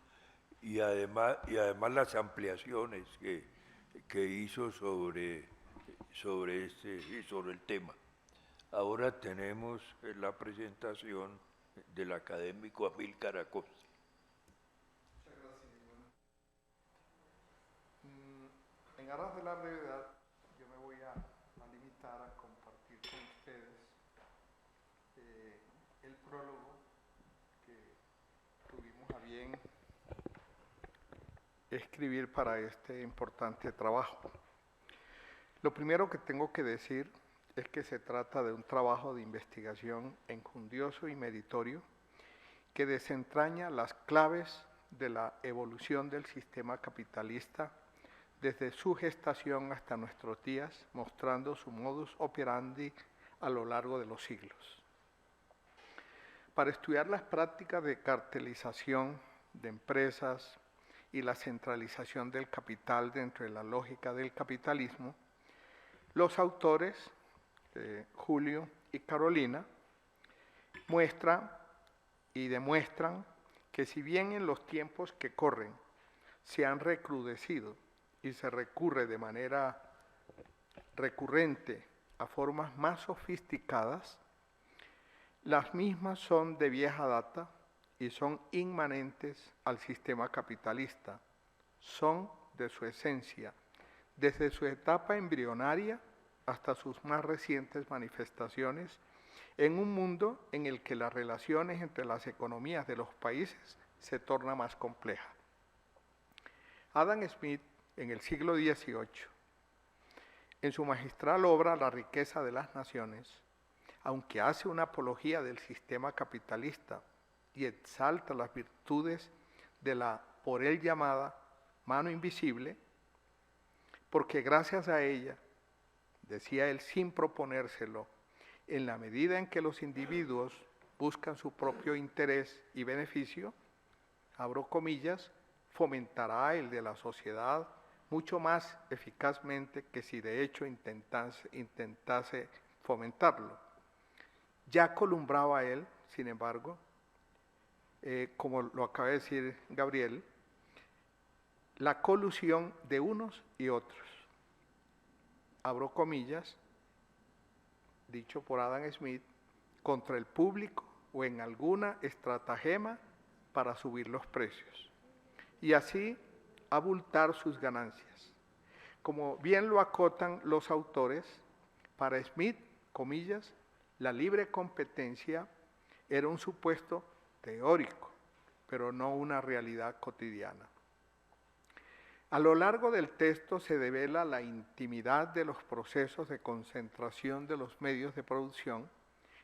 y además las ampliaciones que hizo sobre el tema. Ahora tenemos la presentación del académico Amílcar Acosta. Muchas gracias. En aras de la brevedad, yo me voy a limitar a compartir con ustedes el prólogo que tuvimos a bien escribir para este importante trabajo. Lo primero que tengo que decir es que se trata de un trabajo de investigación enjundioso y meritorio que desentraña las claves de la evolución del sistema capitalista desde su gestación hasta nuestros días, mostrando su modus operandi a lo largo de los siglos. Para estudiar las prácticas de cartelización de empresas y la centralización del capital dentro de la lógica del capitalismo, los autores, Julio y Carolina, muestran y demuestran que si bien en los tiempos que corren se han recrudecido y se recurre de manera recurrente a formas más sofisticadas, las mismas son de vieja data y son inmanentes al sistema capitalista, son de su esencia, desde su etapa embrionaria hasta sus más recientes manifestaciones, en un mundo en el que las relaciones entre las economías de los países se torna más compleja. Adam Smith, en el siglo XVIII, En su magistral obra La riqueza de las naciones, aunque hace una apología del sistema capitalista y exalta las virtudes de la por él llamada mano invisible, porque gracias a ella, decía él sin proponérselo, en la medida en que los individuos buscan su propio interés y beneficio, abro comillas, fomentará el de la sociedad mucho más eficazmente que si de hecho intentase fomentarlo. Ya columbraba él, sin embargo, como lo acaba de decir Gabriel, la colusión de unos y otros. Abro comillas, dicho por Adam Smith, contra el público o en alguna estratagema para subir los precios y así abultar sus ganancias. Como bien lo acotan los autores, para Smith, comillas, la libre competencia era un supuesto teórico, pero no una realidad cotidiana. A lo largo del texto se devela la intimidad de los procesos de concentración de los medios de producción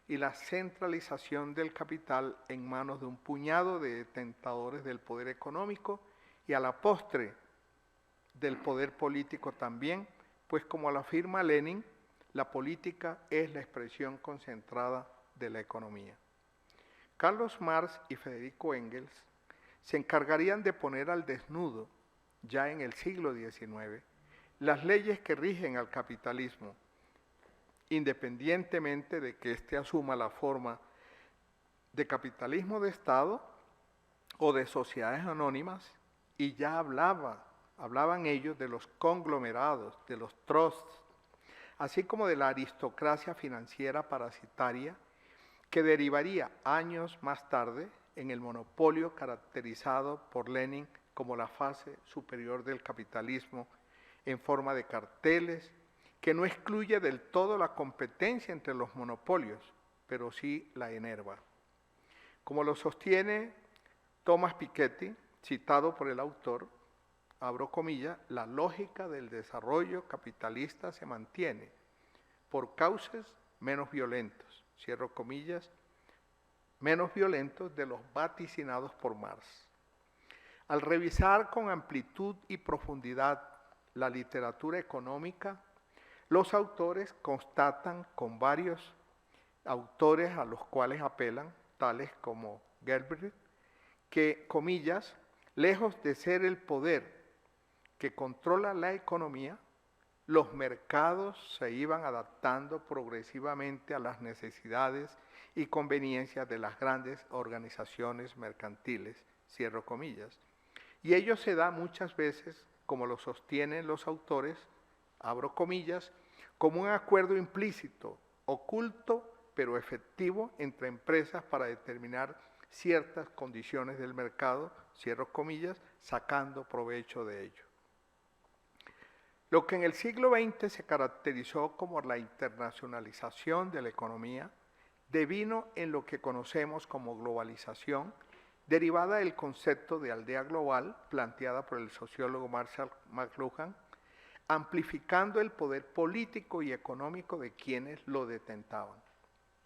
y la centralización del capital en manos de un puñado de detentadores del poder económico y a la postre del poder político también, pues como lo afirma Lenin, la política es la expresión concentrada de la economía. Carlos Marx y Federico Engels se encargarían de poner al desnudo, ya en el siglo XIX, las leyes que rigen al capitalismo, independientemente de que éste asuma la forma de capitalismo de Estado o de sociedades anónimas, y ya hablaban ellos de los conglomerados, de los trusts, así como de la aristocracia financiera parasitaria que derivaría años más tarde en el monopolio caracterizado por Lenin como la fase superior del capitalismo en forma de carteles, que no excluye del todo la competencia entre los monopolios, pero sí la enerva. Como lo sostiene Thomas Piketty, citado por el autor, abro comillas, la lógica del desarrollo capitalista se mantiene por cauces menos violentos, cierro comillas, menos violentos de los vaticinados por Marx. Al revisar con amplitud y profundidad la literatura económica, los autores constatan con varios autores a los cuales apelan, tales como Gelbrecht, que, comillas, lejos de ser el poder que controla la economía, los mercados se iban adaptando progresivamente a las necesidades y conveniencias de las grandes organizaciones mercantiles, cierro comillas. Y ello se da muchas veces, como lo sostienen los autores, abro comillas, como un acuerdo implícito, oculto, pero efectivo entre empresas para determinar ciertas condiciones del mercado, cierro comillas, sacando provecho de ello. Lo que en el siglo XX se caracterizó como la internacionalización de la economía, devino en lo que conocemos como globalización, derivada del concepto de aldea global planteada por el sociólogo Marshall McLuhan, amplificando el poder político y económico de quienes lo detentaban.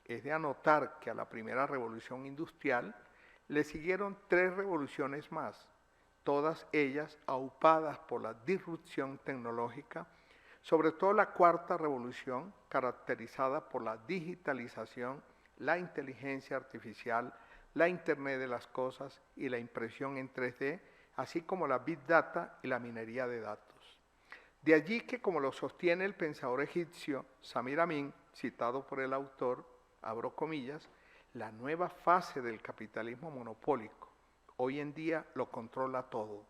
Es de anotar que a la primera revolución industrial le siguieron 3 revoluciones más, todas ellas aupadas por la disrupción tecnológica, sobre todo la cuarta revolución, caracterizada por la digitalización, la inteligencia artificial, la Internet de las cosas y la impresión en 3D, así como la Big Data y la minería de datos. De allí que, como lo sostiene el pensador egipcio Samir Amin, citado por el autor, abro comillas, la nueva fase del capitalismo monopólico, hoy en día lo controla todo.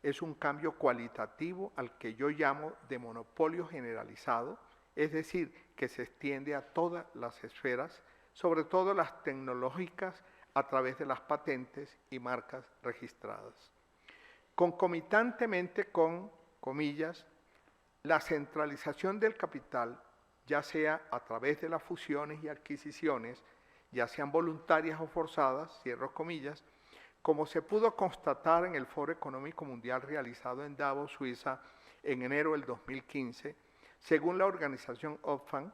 Es un cambio cualitativo al que yo llamo de monopolio generalizado, es decir, que se extiende a todas las esferas, sobre todo las tecnológicas, a través de las patentes y marcas registradas. Concomitantemente con, comillas, la centralización del capital, ya sea a través de las fusiones y adquisiciones, ya sean voluntarias o forzadas, cierro comillas, como se pudo constatar en el Foro Económico Mundial realizado en Davos, Suiza, en enero del 2015, Según la organización Oxfam,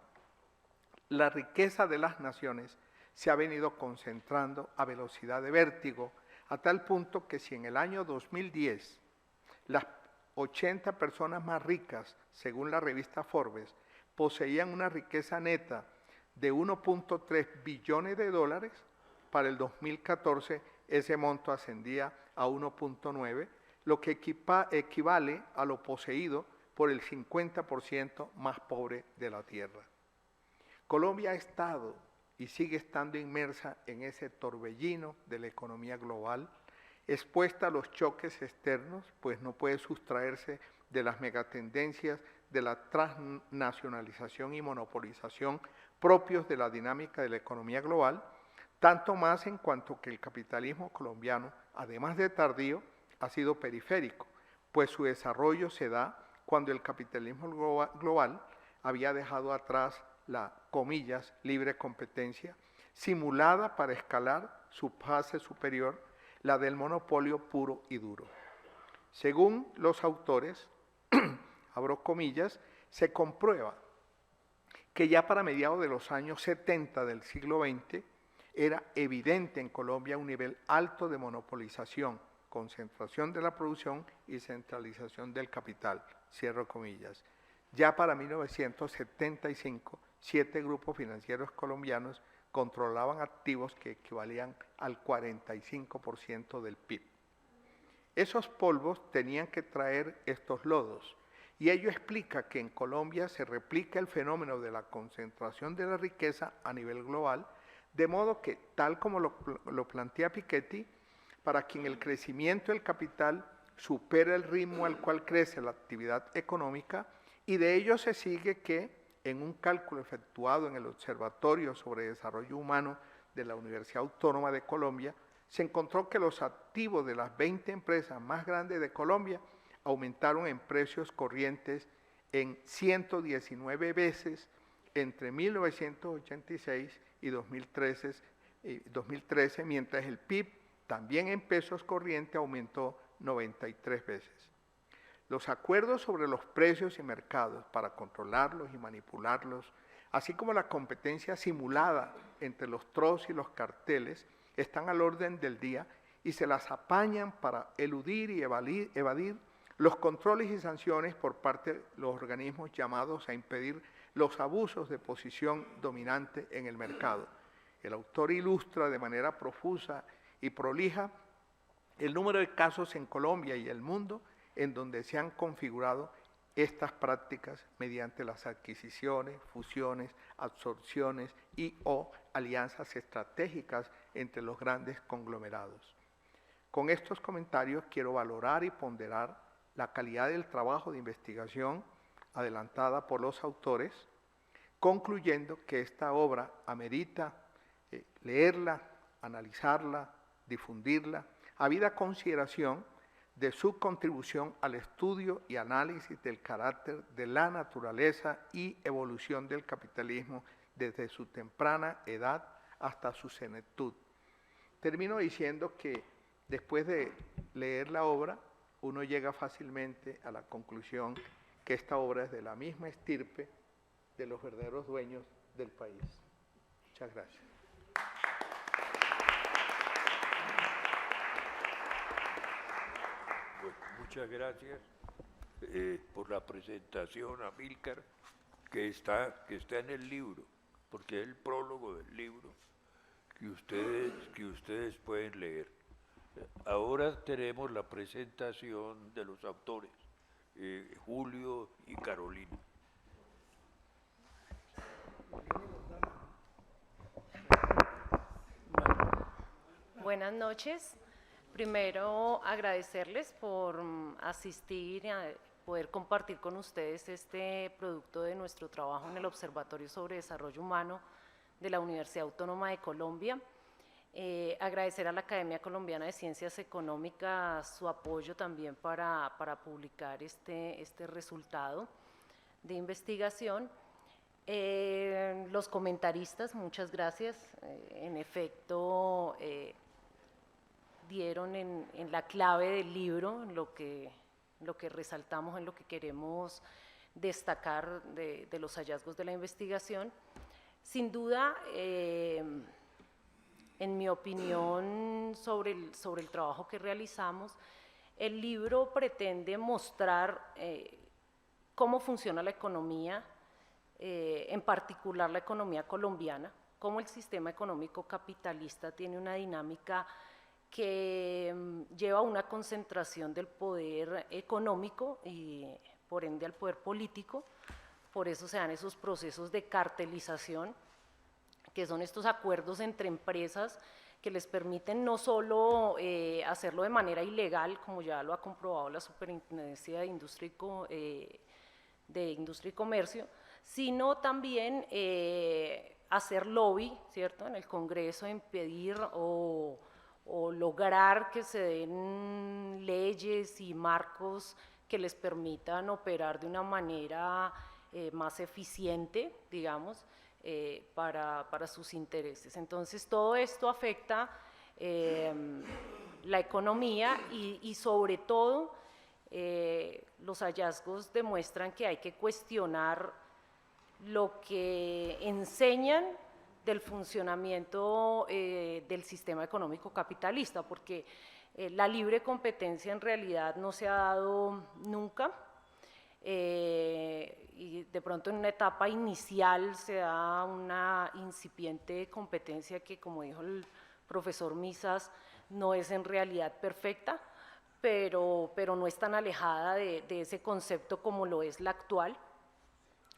la riqueza de las naciones se ha venido concentrando a velocidad de vértigo, a tal punto que si en el año 2010 las 80 personas más ricas, según la revista Forbes, poseían una riqueza neta de 1.3 billones de dólares, para el 2014 ese monto ascendía a 1.9, lo que equivale a lo poseído por el 50% más pobre de la Tierra. Colombia ha estado y sigue estando inmersa en ese torbellino de la economía global, expuesta a los choques externos, pues no puede sustraerse de las megatendencias de la transnacionalización y monopolización propios de la dinámica de la economía global, tanto más en cuanto que el capitalismo colombiano, además de tardío, ha sido periférico, pues su desarrollo se da cuando el capitalismo global había dejado atrás la, comillas, libre competencia, simulada para escalar su fase superior, la del monopolio puro y duro. Según los autores, abro comillas, se comprueba que ya para mediados de los años 70 del siglo XX era evidente en Colombia un nivel alto de monopolización, concentración de la producción y centralización del capital, cierro comillas. Ya para 1975, 7 grupos financieros colombianos controlaban activos que equivalían al 45% del PIB. Esos polvos tenían que traer estos lodos, y ello explica que en Colombia se replica el fenómeno de la concentración de la riqueza a nivel global, de modo que, tal como lo plantea Piketty, para quien el crecimiento del capital supera el ritmo al cual crece la actividad económica, y de ello se sigue que, en un cálculo efectuado en el Observatorio sobre Desarrollo Humano de la Universidad Autónoma de Colombia, se encontró que los activos de las 20 empresas más grandes de Colombia aumentaron en precios corrientes en 119 veces entre 1986 y 2013, mientras el PIB, también en pesos corrientes, aumentó 93 veces. Los acuerdos sobre los precios y mercados para controlarlos y manipularlos, así como la competencia simulada entre los trolls y los carteles, están al orden del día y se las apañan para eludir y evadir los controles y sanciones por parte de los organismos llamados a impedir los abusos de posición dominante en el mercado. El autor ilustra de manera profusa y prolija el número de casos en Colombia y el mundo en donde se han configurado estas prácticas mediante las adquisiciones, fusiones, absorciones y o alianzas estratégicas entre los grandes conglomerados. Con estos comentarios quiero valorar y ponderar la calidad del trabajo de investigación adelantada por los autores, concluyendo que esta obra amerita leerla, analizarla, difundirla, habida consideración de su contribución al estudio y análisis del carácter de la naturaleza y evolución del capitalismo desde su temprana edad hasta su senectud. Termino diciendo que después de leer la obra, uno llega fácilmente a la conclusión que esta obra es de la misma estirpe de los verdaderos dueños del país. Muchas gracias. Bueno, muchas gracias por la presentación, Amílcar, que está en el libro, porque es el prólogo del libro que ustedes pueden leer. Ahora tenemos la presentación de los autores, Julio y Carolina. Buenas noches. Primero, agradecerles por asistir y poder compartir con ustedes este producto de nuestro trabajo en el Observatorio sobre Desarrollo Humano de la Universidad Autónoma de Colombia. Agradecer a la Academia Colombiana de Ciencias Económicas su apoyo también para publicar este resultado de investigación. Los comentaristas, muchas gracias. En efecto, dieron en la clave del libro lo que resaltamos, en lo que queremos destacar de los hallazgos de la investigación. Sin duda, en mi opinión sobre el trabajo que realizamos, el libro pretende mostrar cómo funciona la economía, en particular la economía colombiana, cómo el sistema económico capitalista tiene una dinámica que lleva a una concentración del poder económico y por ende al poder político. Por eso se dan esos procesos de cartelización, que son estos acuerdos entre empresas que les permiten no solo hacerlo de manera ilegal, como ya lo ha comprobado la Superintendencia de Industria y Comercio, sino también hacer lobby, ¿cierto?, en el Congreso, impedir o lograr que se den leyes y marcos que les permitan operar de una manera más eficiente, digamos, para sus intereses. Entonces, todo esto afecta la economía y sobre todo, los hallazgos demuestran que hay que cuestionar lo que enseñan del funcionamiento del sistema económico capitalista, porque la libre competencia en realidad no se ha dado nunca, y de pronto en una etapa inicial se da una incipiente competencia que, como dijo el profesor Misas, no es en realidad perfecta, pero no es tan alejada de ese concepto como lo es la actual,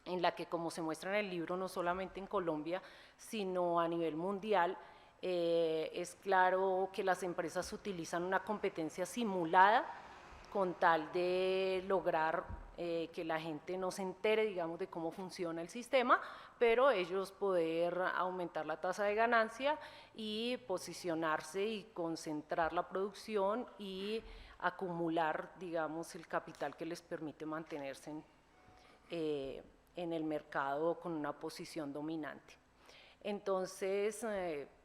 en la que, como se muestra en el libro, no solamente en Colombia, sino a nivel mundial, es claro que las empresas utilizan una competencia simulada con tal de lograr que la gente no se entere, digamos, de cómo funciona el sistema, pero ellos poder aumentar la tasa de ganancia y posicionarse y concentrar la producción y acumular, digamos, el capital que les permite mantenerse en el mercado con una posición dominante. Entonces,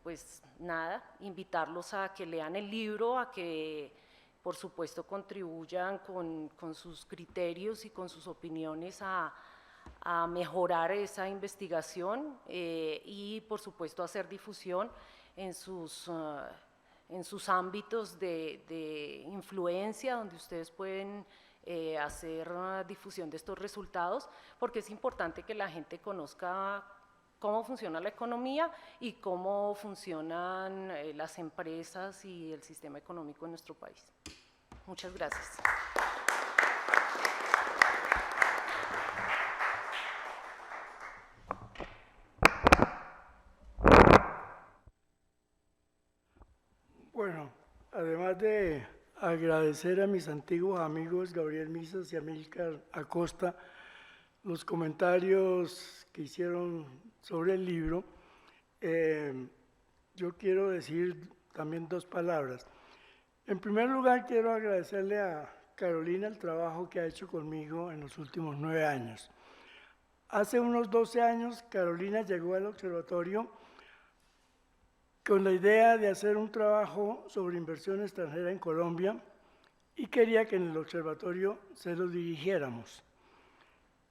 pues nada, invitarlos a que lean el libro, a que por supuesto contribuyan con sus criterios y con sus opiniones a mejorar esa investigación y por supuesto hacer difusión en sus ámbitos de influencia, donde ustedes pueden hacer difusión de estos resultados, porque es importante que la gente conozca cómo funciona la economía y cómo funcionan las empresas y el sistema económico en nuestro país. Muchas gracias. Bueno, además de agradecer a mis antiguos amigos Gabriel Misas y Amílcar Acosta los comentarios que hicieron sobre el libro, yo quiero decir también dos palabras. En primer lugar, quiero agradecerle a Carolina el trabajo que ha hecho conmigo en los últimos 9 años. Hace unos 12 años, Carolina llegó al observatorio con la idea de hacer un trabajo sobre inversión extranjera en Colombia y quería que en el observatorio se lo dirigiéramos.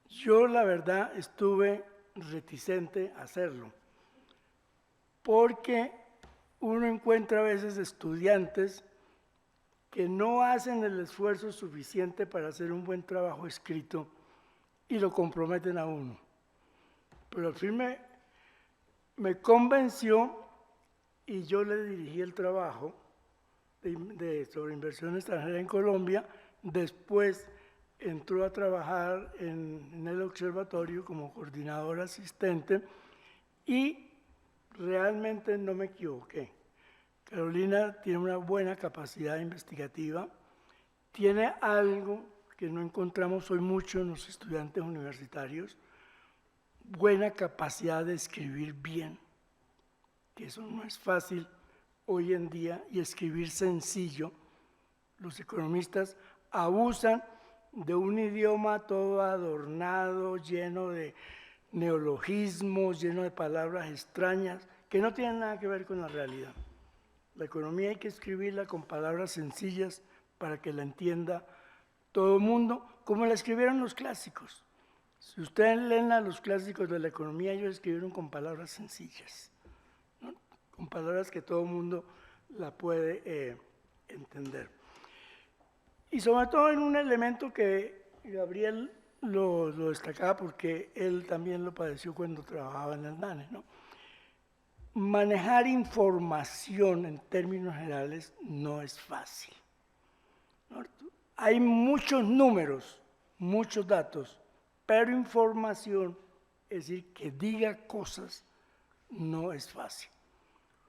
Yo, la verdad, estuve reticente a hacerlo, porque uno encuentra a veces estudiantes que no hacen el esfuerzo suficiente para hacer un buen trabajo escrito y lo comprometen a uno. Pero al fin me convenció y yo le dirigí el trabajo sobre inversión extranjera en Colombia. Después entró a trabajar en el observatorio como coordinador asistente y realmente no me equivoqué. Carolina tiene una buena capacidad investigativa, tiene algo que no encontramos hoy mucho en los estudiantes universitarios, buena capacidad de escribir bien, que eso no es fácil hoy en día, y escribir sencillo. Los economistas abusan de un idioma todo adornado, lleno de neologismos, lleno de palabras extrañas, que no tienen nada que ver con la realidad. La economía hay que escribirla con palabras sencillas para que la entienda todo el mundo, como la escribieron los clásicos. Si ustedes leen a los clásicos de la economía, ellos escribieron con palabras sencillas, ¿no? Con palabras que todo el mundo la puede entender. Y sobre todo en un elemento que Gabriel lo destacaba porque él también lo padeció cuando trabajaba en el DANE, ¿no? Manejar información en términos generales no es fácil, ¿no? Hay muchos números, muchos datos, pero información, es decir, que diga cosas, no es fácil.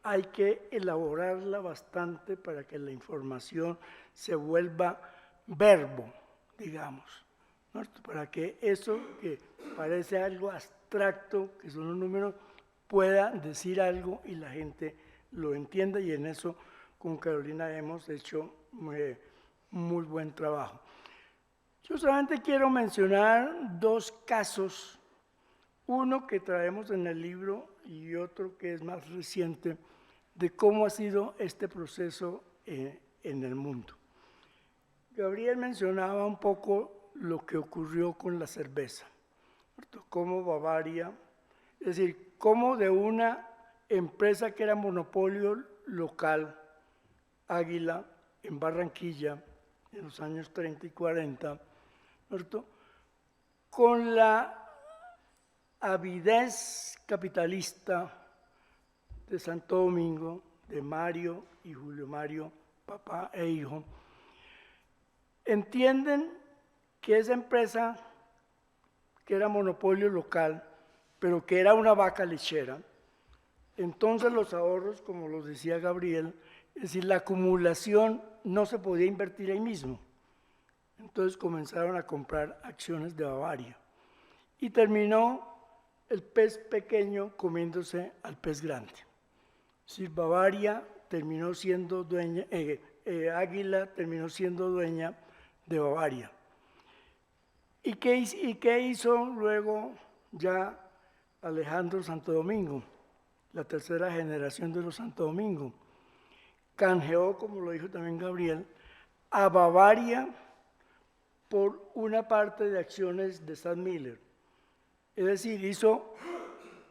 Hay que elaborarla bastante para que la información se vuelva verbo, digamos, ¿no? Para que eso que parece algo abstracto, que son los números, pueda decir algo y la gente lo entienda, y en eso con Carolina hemos hecho muy buen trabajo. Yo solamente quiero mencionar dos casos, uno que traemos en el libro y otro que es más reciente, de cómo ha sido este proceso en el mundo. Gabriel mencionaba un poco lo que ocurrió con la cerveza, ¿cierto? Cómo Bavaria, es decir, cómo de una empresa que era monopolio local, Águila, en Barranquilla, en los años 30 y 40, ¿cierto? Con la avidez capitalista de Santo Domingo, de Mario y Julio Mario, papá e hijo, entienden que esa empresa, que era monopolio local, pero que era una vaca lechera, entonces los ahorros, como los decía Gabriel, es decir, la acumulación no se podía invertir ahí mismo. Entonces comenzaron a comprar acciones de Bavaria. Y terminó el pez pequeño comiéndose al pez grande. Es decir, Bavaria terminó siendo dueña, Águila terminó siendo dueña de Bavaria. ¿Y qué hizo luego ya Alejandro Santo Domingo, la tercera generación de los Santo Domingo? Canjeó, como lo dijo también Gabriel, a Bavaria por una parte de acciones de SADMiller. Es decir,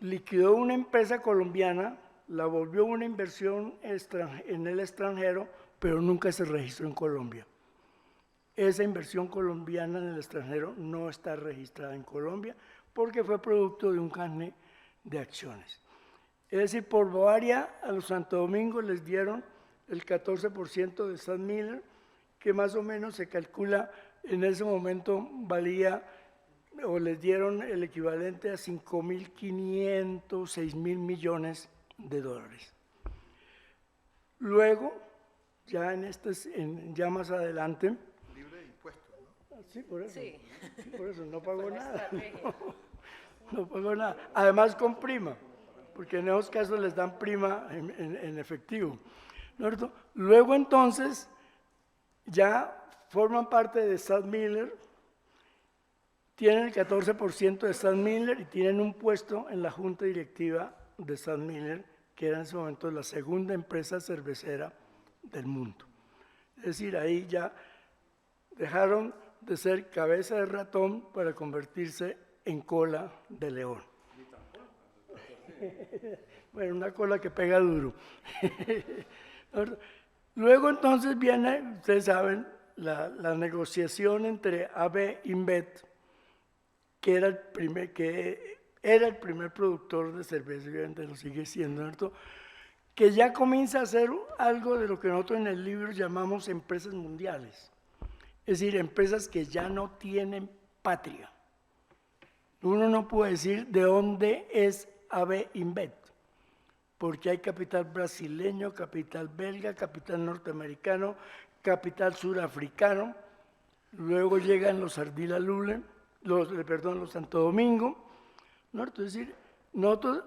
liquidó una empresa colombiana, la volvió una inversión en el extranjero, pero nunca se registró en Colombia. Esa inversión colombiana en el extranjero no está registrada en Colombia porque fue producto de un canje de acciones. Es decir, por Bavaria a los Santo Domingo les dieron el 14% de SADMiller, que más o menos se calcula en ese momento valía, o les dieron el equivalente a 5.500, 6.000 millones de dólares. Luego, ya más adelante, Libre de impuestos, ¿no? sí, por eso, Sí. por eso no pagó Buena nada. estrategia. No pagó nada. Además con prima, porque en esos casos les dan prima en efectivo, ¿no es cierto? Luego entonces ya forman parte de SADMiller, tienen el 14% de SADMiller y tienen un puesto en la junta directiva de SADMiller, que era en ese momento la segunda empresa cervecera del mundo. Es decir, ahí ya dejaron de ser cabeza de ratón para convertirse en cola de león. Bueno, una cola que pega duro. Luego entonces viene, ustedes saben, la negociación entre AB InBev, que era el primer productor de cerveza, obviamente lo sigue siendo, ¿cierto? Que ya comienza a hacer algo de lo que nosotros en el libro llamamos empresas mundiales. Es decir, empresas que ya no tienen patria. Uno no puede decir de dónde es AB InBev, porque hay capital brasileño, capital belga, capital norteamericano, capital surafricano, luego llegan los Ardila Lule, los Santo Domingo, ¿no? Es decir, nosotros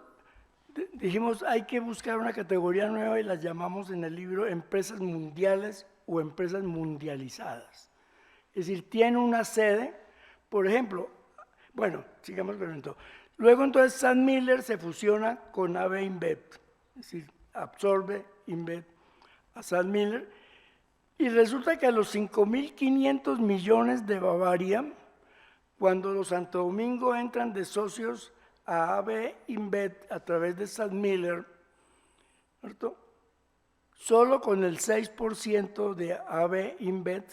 dijimos hay que buscar una categoría nueva y las llamamos en el libro empresas mundiales o empresas mundializadas. Es decir, tiene una sede, por ejemplo, bueno, sigamos con esto. Luego entonces SADMiller se fusiona con AB InBev, es decir, absorbe InBev a SADMiller, y resulta que a los 5.500 millones de Bavaria Cuando los Santo Domingo entran de socios a AB InBev a través de Sam Miller, ¿cierto? Solo con el 6% de AB InBev,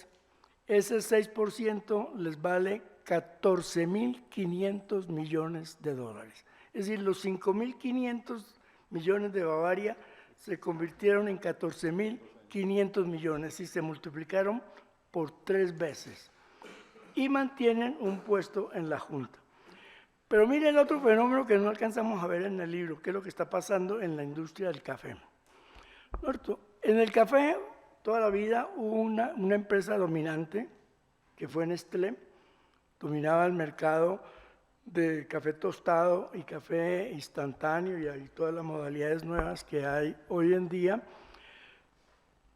ese 6% les vale 14.500 millones de dólares. Es decir, los 5.500 millones de Bavaria se convirtieron en 14.500 millones y se multiplicaron por 3 veces. Y mantienen un puesto en la Junta. Pero miren otro fenómeno que no alcanzamos a ver en el libro, que es lo que está pasando en la industria del café. En el café, toda la vida hubo una empresa dominante, que fue Nestlé, dominaba el mercado de café tostado y café instantáneo y todas las modalidades nuevas que hay hoy en día.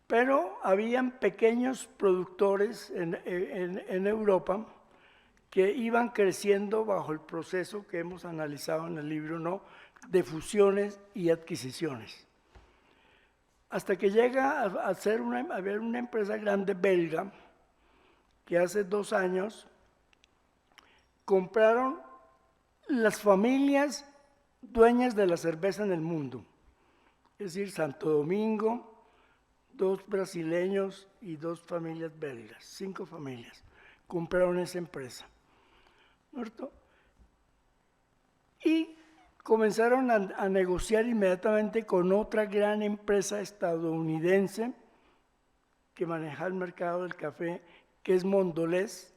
Pero habían pequeños productores en Europa que iban creciendo bajo el proceso que hemos analizado en el libro, ¿no?, de fusiones y adquisiciones. Hasta que llega a haber una empresa grande belga que hace 2 años compraron las familias dueñas de la cerveza en el mundo, es decir, Santo Domingo, 2 brasileños y 2 familias belgas, 5 familias, compraron esa empresa, ¿cierto? Y comenzaron a negociar inmediatamente con otra gran empresa estadounidense que maneja el mercado del café, que es Mondelez,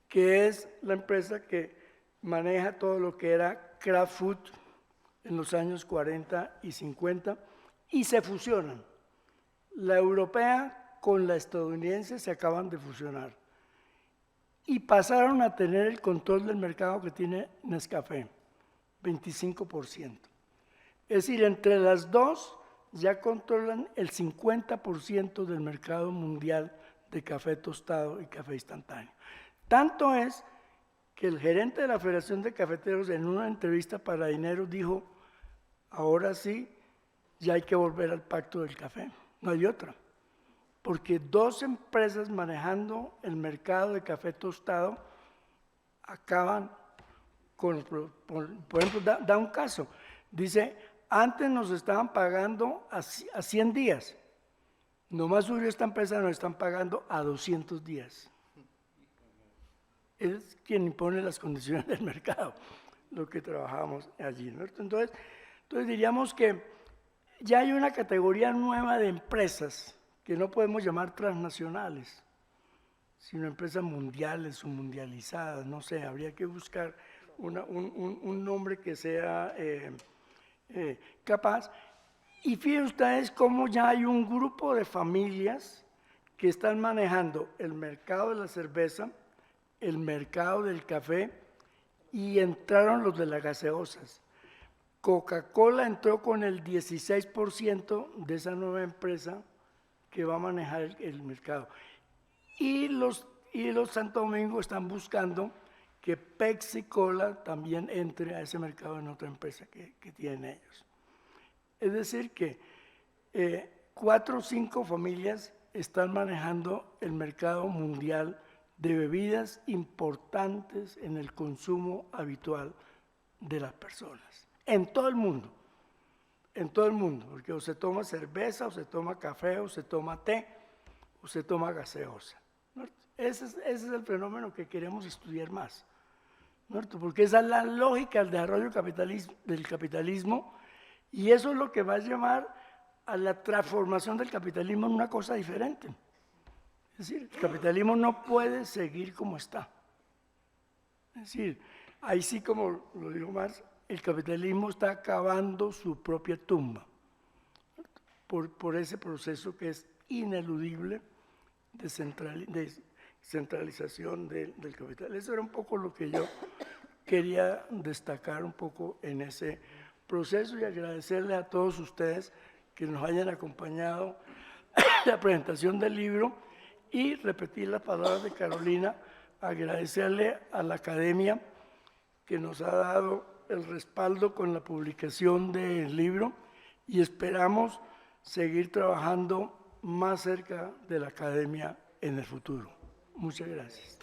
que es la empresa que maneja todo lo que era craft food en los años 40 y 50, y se fusionan. La europea con la estadounidense se acaban de fusionar y pasaron a tener el control del mercado que tiene Nescafé, 25%. Es decir, entre las dos ya controlan el 50% del mercado mundial de café tostado y café instantáneo. Tanto es que el gerente de la Federación de Cafeteros en una entrevista para Dinero dijo, ahora sí, ya hay que volver al pacto del café, no hay otra. Porque 2 empresas manejando el mercado de café tostado acaban con, por ejemplo, da un caso, dice, antes nos estaban pagando a 100 días, nomás subió esta empresa, nos están pagando a 200 días. Es quien impone las condiciones del mercado, lo que trabajamos allí, ¿no? Entonces diríamos que ya hay una categoría nueva de empresas que no podemos llamar transnacionales, sino empresas mundiales o mundializadas, no sé, habría que buscar un nombre que sea capaz. Y fíjense ustedes cómo ya hay un grupo de familias que están manejando el mercado de la cerveza, el mercado del café, y entraron los de las gaseosas. Coca-Cola entró con el 16% de esa nueva empresa que va a manejar el mercado. Y los Santo Domingo están buscando que Pepsi Cola también entre a ese mercado en otra empresa que tienen ellos. Es decir que 4 o 5 familias están manejando el mercado mundial de bebidas importantes en el consumo habitual de las personas, en todo el mundo, porque o se toma cerveza, o se toma café, o se toma té, o se toma gaseosa, ¿no? Ese es el fenómeno que queremos estudiar más, ¿no? Porque esa es la lógica del desarrollo del capitalismo, y eso es lo que va a llevar a la transformación del capitalismo en una cosa diferente. Es decir, el capitalismo no puede seguir como está. Es decir, ahí sí, como lo digo más, el capitalismo está acabando su propia tumba por ese proceso que es ineludible de centralización del capital. Eso era un poco lo que yo quería destacar un poco en ese proceso y agradecerle a todos ustedes que nos hayan acompañado en la presentación del libro. Y repetir las palabras de Carolina, agradecerle a la academia que nos ha dado el respaldo con la publicación del libro y esperamos seguir trabajando más cerca de la academia en el futuro. Muchas gracias.